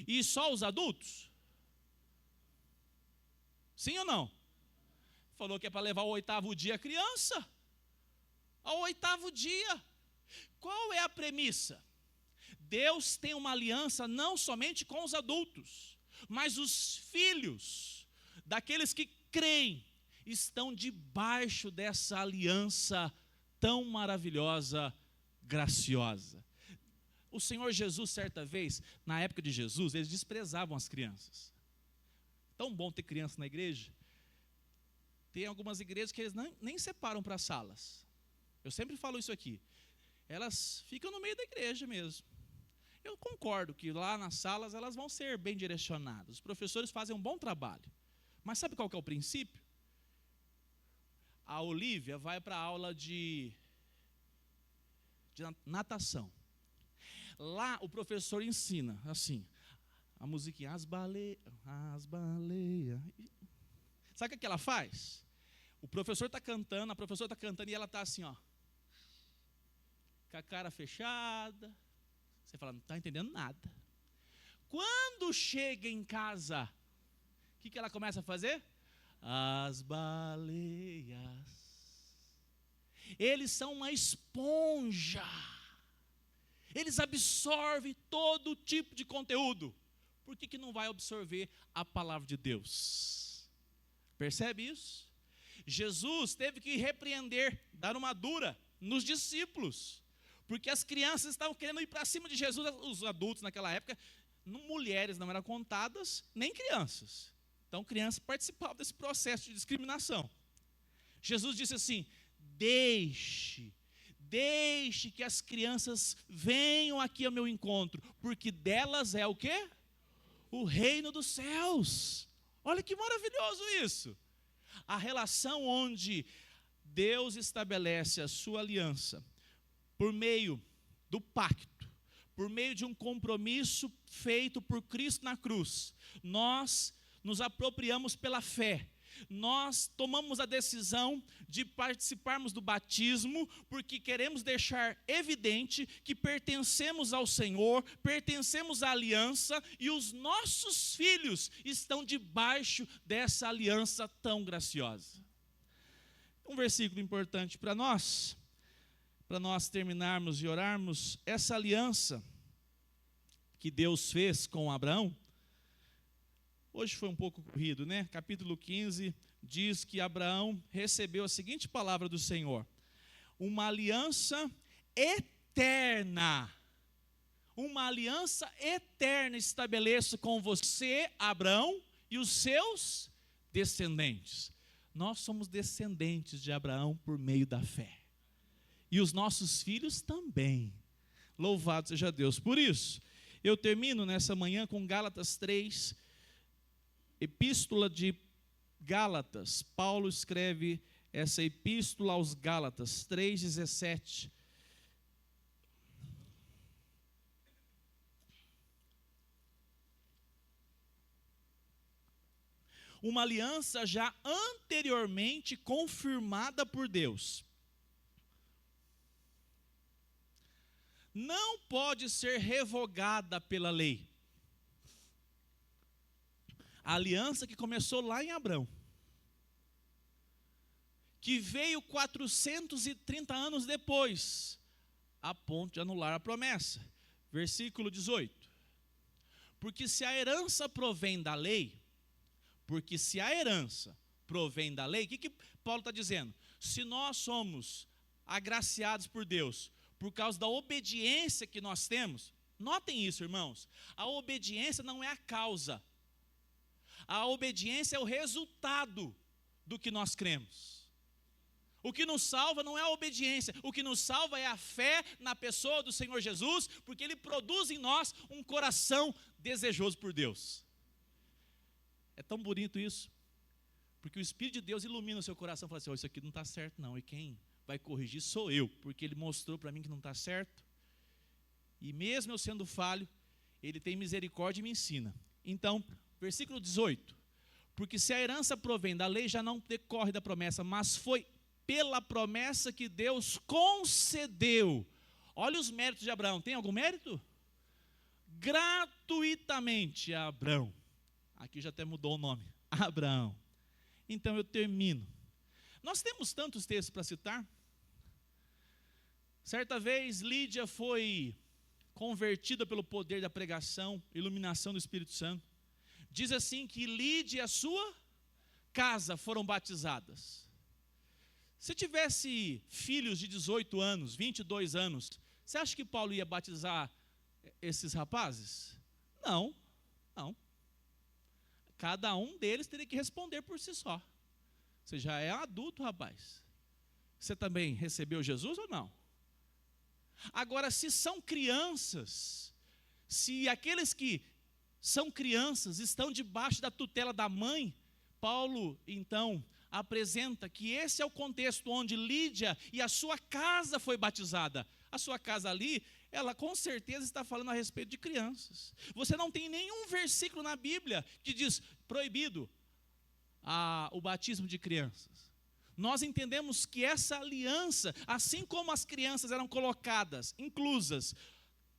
e só os adultos? Sim ou não? Falou que é para levar ao 8º dia a criança. Ao 8º dia. Qual é a premissa? Deus tem uma aliança não somente com os adultos, mas os filhos daqueles que creem estão debaixo dessa aliança tão maravilhosa, graciosa. O Senhor Jesus, certa vez, na época de Jesus, eles desprezavam as crianças. Tão bom ter criança na igreja. Tem algumas igrejas que eles nem separam para salas. Eu sempre falo isso aqui. Elas ficam no meio da igreja mesmo. Eu concordo que lá nas salas elas vão ser bem direcionadas. Os professores fazem um bom trabalho. Mas sabe qual que é o princípio? A Olívia vai para a aula de natação. Lá o professor ensina assim, a musiquinha, as baleias. Sabe o que ela faz? O professor está cantando, a professora está cantando e ela está assim, ó, com a cara fechada. Você fala, não está entendendo nada. Quando chega em casa, o que ela começa a fazer? As baleias. Eles são uma esponja. Eles absorvem todo tipo de conteúdo. Por que não vai absorver a palavra de Deus? Percebe isso? Jesus teve que repreender, dar uma dura nos discípulos, porque as crianças estavam querendo ir para cima de Jesus. Os adultos naquela época, mulheres não eram contadas, nem crianças. Então crianças participavam desse processo de discriminação. Jesus disse assim, deixe que as crianças venham aqui ao meu encontro, porque delas é o quê? O reino dos céus. Olha que maravilhoso isso. A relação onde Deus estabelece a sua aliança por meio do pacto, por meio de um compromisso feito por Cristo na cruz. Nós nos apropriamos pela fé Nós tomamos a decisão de participarmos do batismo porque queremos deixar evidente que pertencemos ao Senhor, pertencemos à aliança e os nossos filhos estão debaixo dessa aliança tão graciosa. Um versículo importante para nós terminarmos e orarmos, essa aliança que Deus fez com Abraão. Hoje foi um pouco corrido, né? Capítulo 15 diz que Abraão recebeu a seguinte palavra do Senhor: uma aliança eterna. Uma aliança eterna estabeleço com você, Abraão, e os seus descendentes. Nós somos descendentes de Abraão por meio da fé. E os nossos filhos também. Louvado seja Deus por isso. Eu termino nessa manhã com Gálatas 3, Epístola de Gálatas. Paulo escreve essa epístola aos Gálatas, 3,17. Uma aliança já anteriormente confirmada por Deus. Não pode ser revogada pela lei. A aliança que começou lá em Abrão, que veio 430 anos depois, a ponto de anular a promessa. Versículo 18. Porque se a herança provém da lei, o que Paulo está dizendo? Se nós somos agraciados por Deus, por causa da obediência que nós temos, notem isso, irmãos, a obediência não é a causa, a obediência é o resultado do que nós cremos. O que nos salva não é a obediência, o que nos salva é a fé na pessoa do Senhor Jesus, porque Ele produz em nós um coração desejoso por Deus. É tão bonito isso, porque o Espírito de Deus ilumina o seu coração e fala assim: oh, isso aqui não está certo não, e quem vai corrigir sou eu, porque Ele mostrou para mim que não está certo, e mesmo eu sendo falho, Ele tem misericórdia e me ensina. Então, versículo 18, porque se a herança provém da lei, já não decorre da promessa, mas foi pela promessa que Deus concedeu. Olha os méritos de Abraão, tem algum mérito? Gratuitamente a Abraão. Aqui já até mudou o nome, Abraão. Então eu termino. Nós temos tantos textos para citar. Certa vez Lídia foi convertida pelo poder da pregação, iluminação do Espírito Santo. Diz assim que Lídia e a sua casa foram batizadas. Se tivesse filhos de 18 anos, 22 anos, você acha que Paulo ia batizar esses rapazes? Não. Cada um deles teria que responder por si só. Você já é adulto, rapaz. Você também recebeu Jesus ou não? Agora, se são crianças, se aqueles que são crianças estão debaixo da tutela da mãe, Paulo, então, apresenta que esse é o contexto onde Lídia e a sua casa foi batizada. A sua casa ali, ela com certeza está falando a respeito de crianças. Você não tem nenhum versículo na Bíblia que diz proibido o batismo de crianças. Nós entendemos que essa aliança, assim como as crianças eram colocadas, inclusas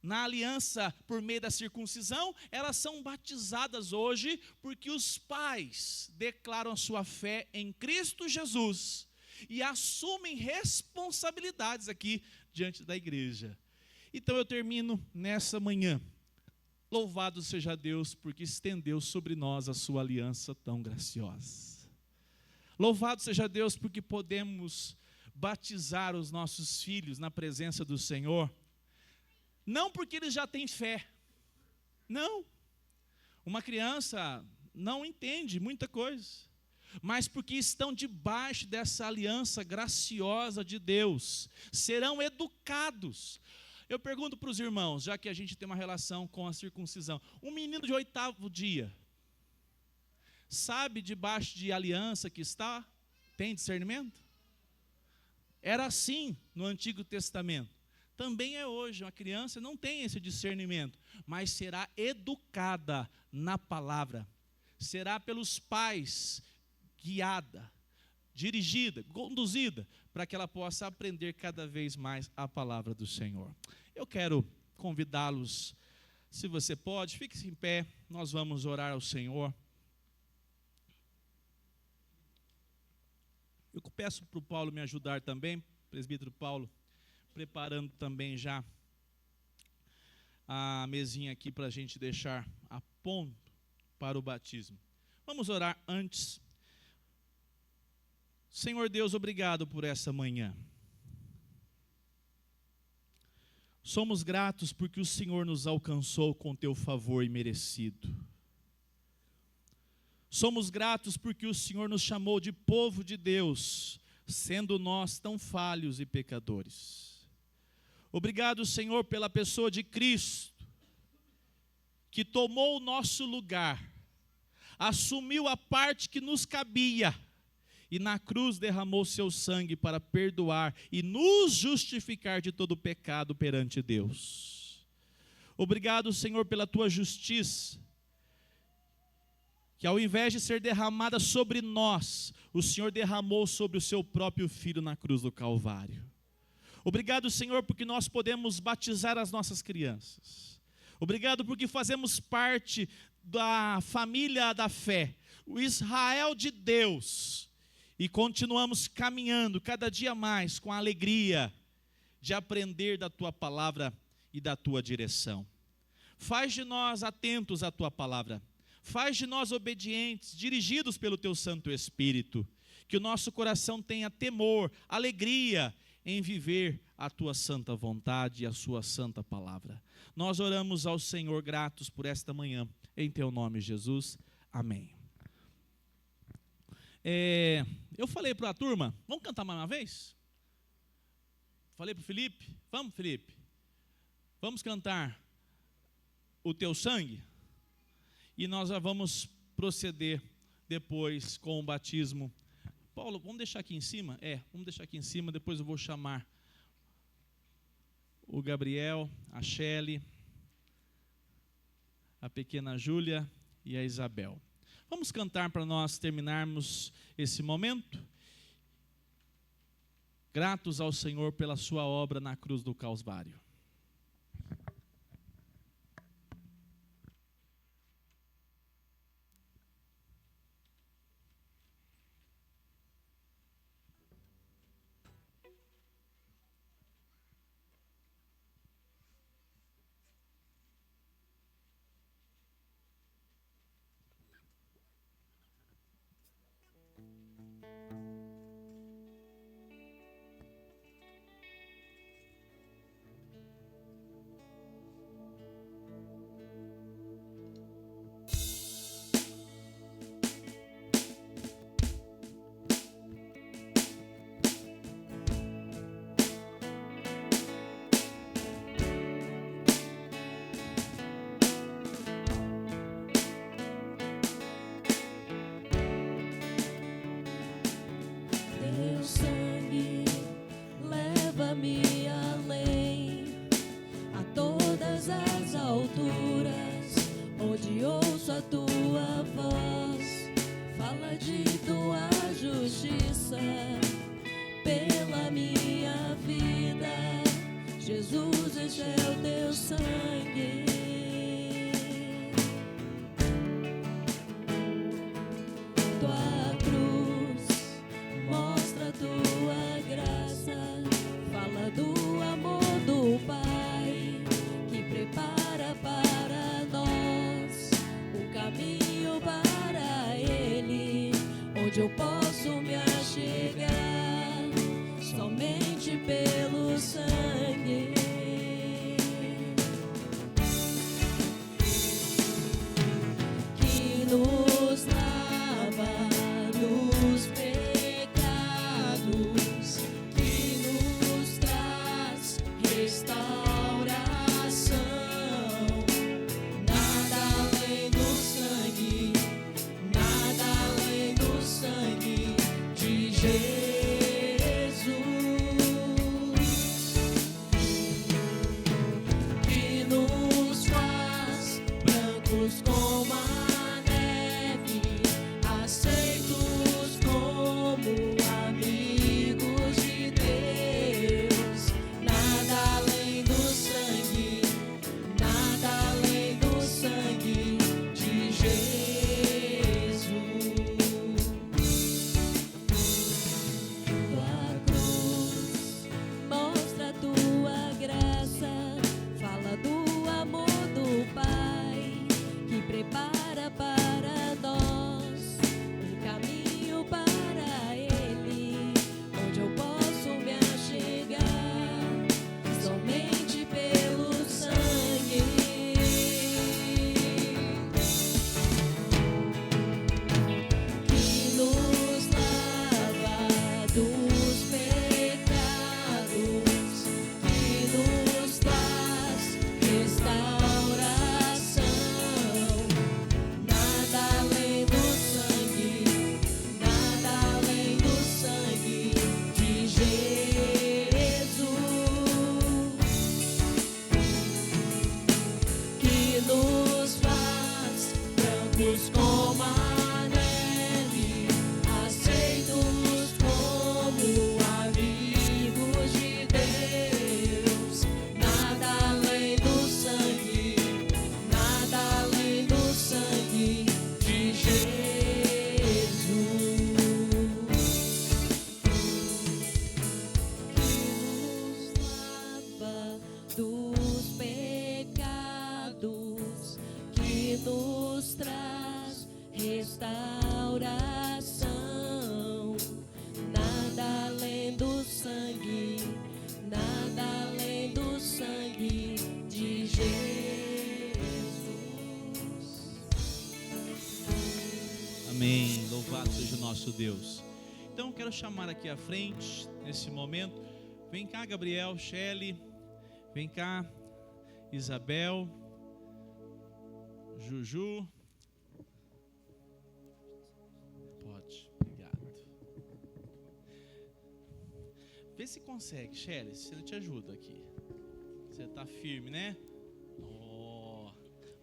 na aliança por meio da circuncisão, elas são batizadas hoje porque os pais declaram a sua fé em Cristo Jesus e assumem responsabilidades aqui diante da igreja. Então eu termino nessa manhã. Louvado seja Deus porque estendeu sobre nós a sua aliança tão graciosa. Louvado seja Deus porque podemos batizar os nossos filhos na presença do Senhor. Não porque eles já têm fé. Não. Uma criança não entende muita coisa. Mas porque estão debaixo dessa aliança graciosa de Deus. Serão educados. Eu pergunto para os irmãos, já que a gente tem uma relação com a circuncisão. Um menino de 8º dia, sabe debaixo de aliança que está? Tem discernimento? Era assim no Antigo Testamento. Também é hoje, uma criança não tem esse discernimento, mas será educada na palavra. Será pelos pais guiada, dirigida, conduzida, para que ela possa aprender cada vez mais a palavra do Senhor. Eu quero convidá-los, se você pode, fique em pé, nós vamos orar ao Senhor. Eu peço para o Paulo me ajudar também, presbítero Paulo, preparando também já a mesinha aqui para a gente deixar a ponto para o batismo. Vamos orar antes. Senhor Deus, obrigado por essa manhã. Somos gratos porque o Senhor nos alcançou com teu favor imerecido. Somos gratos porque o Senhor nos chamou de povo de Deus, sendo nós tão falhos e pecadores. Obrigado, Senhor, pela pessoa de Cristo, que tomou o nosso lugar, assumiu a parte que nos cabia, e na cruz derramou seu sangue para perdoar e nos justificar de todo pecado perante Deus. Obrigado, Senhor, pela tua justiça, que ao invés de ser derramada sobre nós, o Senhor derramou sobre o seu próprio Filho na cruz do Calvário. Obrigado, Senhor, porque nós podemos batizar as nossas crianças. Obrigado porque fazemos parte da família da fé, o Israel de Deus, e continuamos caminhando cada dia mais com a alegria de aprender da tua palavra e da tua direção. Faz de nós atentos à tua palavra. Faz de nós obedientes, dirigidos pelo teu Santo Espírito. Que o nosso coração tenha temor, alegria em viver a tua santa vontade e a sua santa palavra. Nós oramos ao Senhor gratos por esta manhã. Em teu nome, Jesus. Amém. Eu falei para a turma, vamos cantar mais uma vez? Falei para o Felipe, vamos, Felipe? Vamos cantar O Teu Sangue? E nós já vamos proceder depois com o batismo. Paulo, vamos deixar aqui em cima? Vamos deixar aqui em cima, depois eu vou chamar o Gabriel, a Shelley, a pequena Júlia e a Isabel. Vamos cantar para nós terminarmos esse momento. Gratos ao Senhor pela sua obra na cruz do Calvário. Eu posso me achegar somente pelo sangue que nos lava dos pecados, que nos traz restauração. Nada além do sangue, nada além do sangue de Jesus, que nos faz brancos como a neve, aceitos nosso Deus. Então eu quero chamar aqui à frente, nesse momento, vem cá Gabriel, Shelly, vem cá Isabel, Juju. Pode, obrigado. Vê se consegue, Shelly, se ele te ajuda aqui. Você está firme, né? Oh,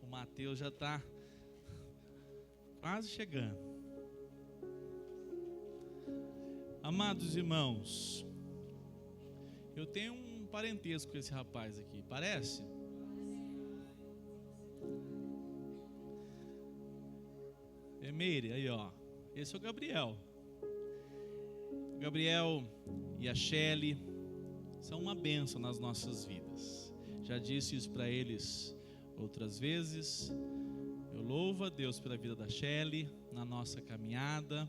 o Mateus já está quase chegando. Amados irmãos, eu tenho um parentesco com esse rapaz aqui, parece? Emeire, aí ó, esse é o Gabriel. O Gabriel e a Shelly são uma bênção nas nossas vidas. Já disse isso para eles outras vezes. Eu louvo a Deus pela vida da Shelly, na nossa caminhada.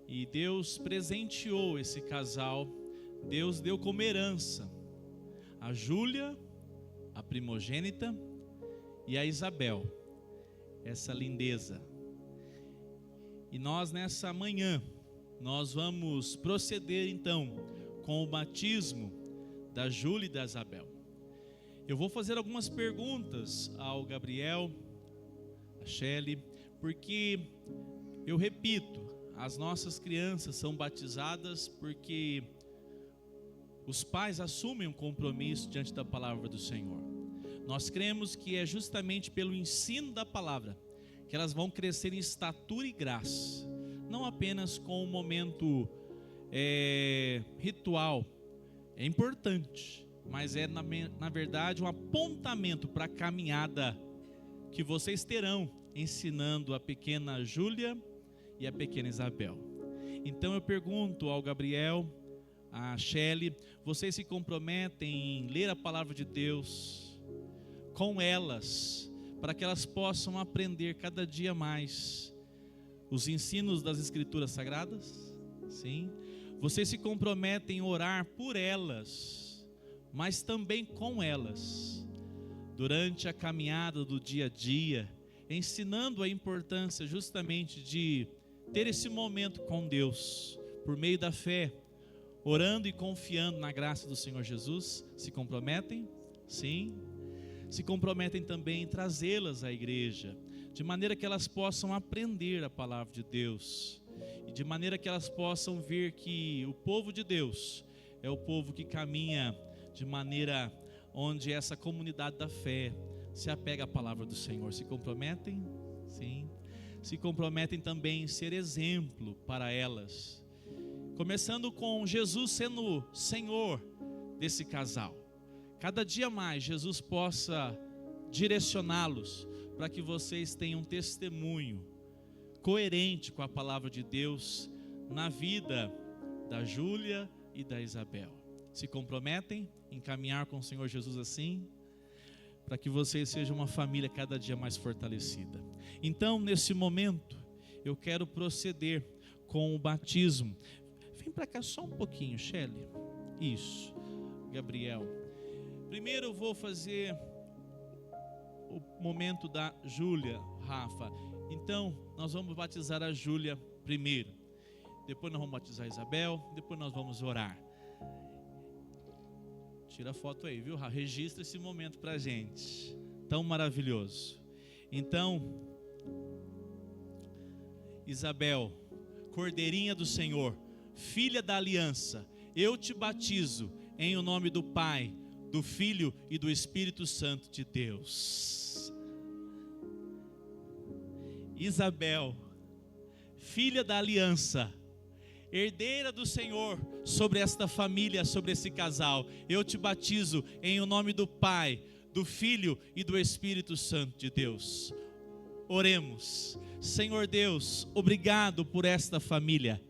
E Deus presenteou esse casal. Deus deu como herança a Júlia, a primogênita, e a Isabel, essa lindeza. E nós nessa manhã, nós vamos proceder então com o batismo da Júlia e da Isabel. Eu vou fazer algumas perguntas ao Gabriel, a Shelly, porque eu repito, as nossas crianças são batizadas porque os pais assumem um compromisso diante da palavra do Senhor. Nós cremos que é justamente pelo ensino da palavra que elas vão crescer em estatura e graça, não apenas com um momento ritual, é importante, mas é na verdade um apontamento para a caminhada que vocês terão ensinando a pequena Júlia e a pequena Isabel. Então eu pergunto ao Gabriel, a Shelly, vocês se comprometem em ler a palavra de Deus com elas, para que elas possam aprender cada dia mais os ensinos das Escrituras Sagradas? Sim. Vocês se comprometem em orar por elas, mas também com elas, durante a caminhada do dia a dia, ensinando a importância justamente de ter esse momento com Deus, por meio da fé, orando e confiando na graça do Senhor Jesus. Se comprometem? Sim. Se comprometem também em trazê-las à igreja, de maneira que elas possam aprender a palavra de Deus, e de maneira que elas possam ver que o povo de Deus é o povo que caminha de maneira onde essa comunidade da fé se apega à palavra do Senhor. Se comprometem? Sim. Se comprometem também em ser exemplo para elas, começando com Jesus sendo Senhor desse casal. Cada dia mais Jesus possa direcioná-los para que vocês tenham um testemunho coerente com a palavra de Deus na vida da Júlia e da Isabel. Se comprometem em caminhar com o Senhor Jesus assim, para que vocês sejam uma família cada dia mais fortalecida. Então, nesse momento, eu quero proceder com o batismo. Vem para cá só um pouquinho, Shelly. Isso, Gabriel. Primeiro eu vou fazer o momento da Júlia, Rafa. Então, nós vamos batizar a Júlia primeiro. Depois nós vamos batizar a Isabel. Depois nós vamos orar. Tira a foto aí, viu, Rafa? Registra esse momento pra gente. Tão maravilhoso. Então, Isabel, Cordeirinha do Senhor, filha da aliança, eu te batizo em o nome do Pai, do Filho e do Espírito Santo de Deus. Isabel, filha da aliança, herdeira do Senhor sobre esta família, sobre esse casal, eu te batizo em o nome do Pai, do Filho e do Espírito Santo de Deus. Oremos. Senhor Deus, obrigado por esta família,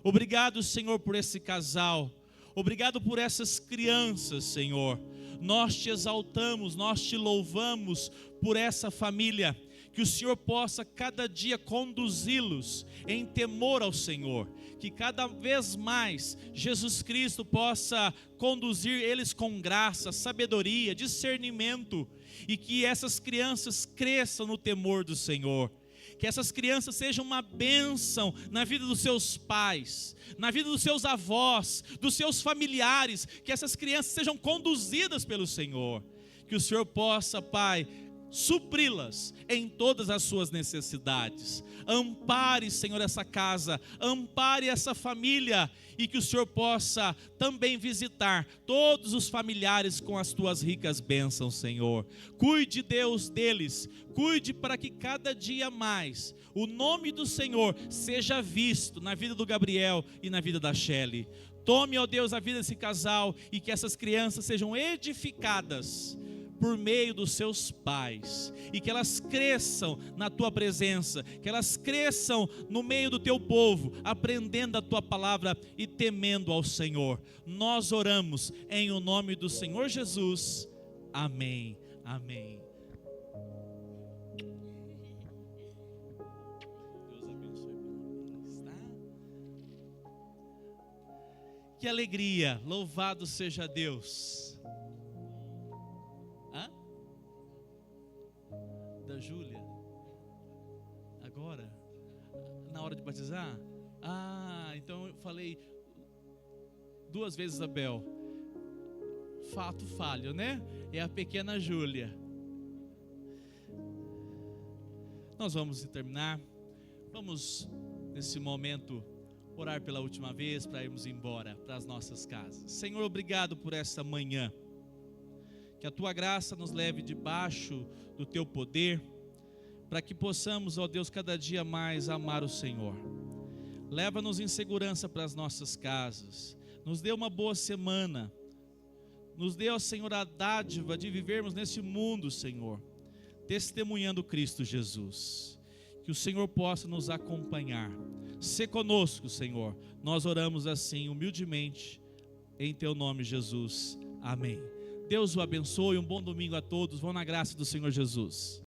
obrigado, Senhor, por esse casal, obrigado por essas crianças, Senhor. Nós te exaltamos, nós te louvamos por essa família. Que o Senhor possa cada dia conduzi-los em temor ao Senhor. Que cada vez mais Jesus Cristo possa conduzir eles com graça, sabedoria, discernimento. E que essas crianças cresçam no temor do Senhor. Que essas crianças sejam uma bênção na vida dos seus pais, na vida dos seus avós, dos seus familiares. Que essas crianças sejam conduzidas pelo Senhor. Que o Senhor possa, Pai, supri-las em todas as suas necessidades. Ampare, Senhor, essa casa, ampare essa família, e que o Senhor possa também visitar todos os familiares com as tuas ricas bênçãos, Senhor. Cuide, Deus, deles, cuide para que cada dia mais o nome do Senhor seja visto na vida do Gabriel e na vida da Shelly. Tome, ó Deus, a vida desse casal, e que essas crianças sejam edificadas por meio dos seus pais, e que elas cresçam na tua presença, que elas cresçam no meio do teu povo, aprendendo a tua palavra e temendo ao Senhor. Nós oramos em o nome do Senhor Jesus. Amém. Amém. Deus abençoe. Que alegria, louvado seja Deus. Da Júlia, agora, na hora de batizar? Então eu falei 2 vezes Abel. Fato falho, né? É a pequena Júlia. Nós vamos terminar. Vamos, nesse momento, orar pela última vez para irmos embora para as nossas casas. Senhor, obrigado por essa manhã. Que a tua graça nos leve debaixo do teu poder, para que possamos, ó Deus, cada dia mais amar o Senhor. Leva-nos em segurança para as nossas casas. Nos dê uma boa semana. Nos dê, ó Senhor, a dádiva de vivermos nesse mundo, Senhor, testemunhando Cristo Jesus. Que o Senhor possa nos acompanhar. Sê conosco, Senhor. Nós oramos assim, humildemente, em teu nome, Jesus. Amém. Deus o abençoe, um bom domingo a todos, vão na graça do Senhor Jesus.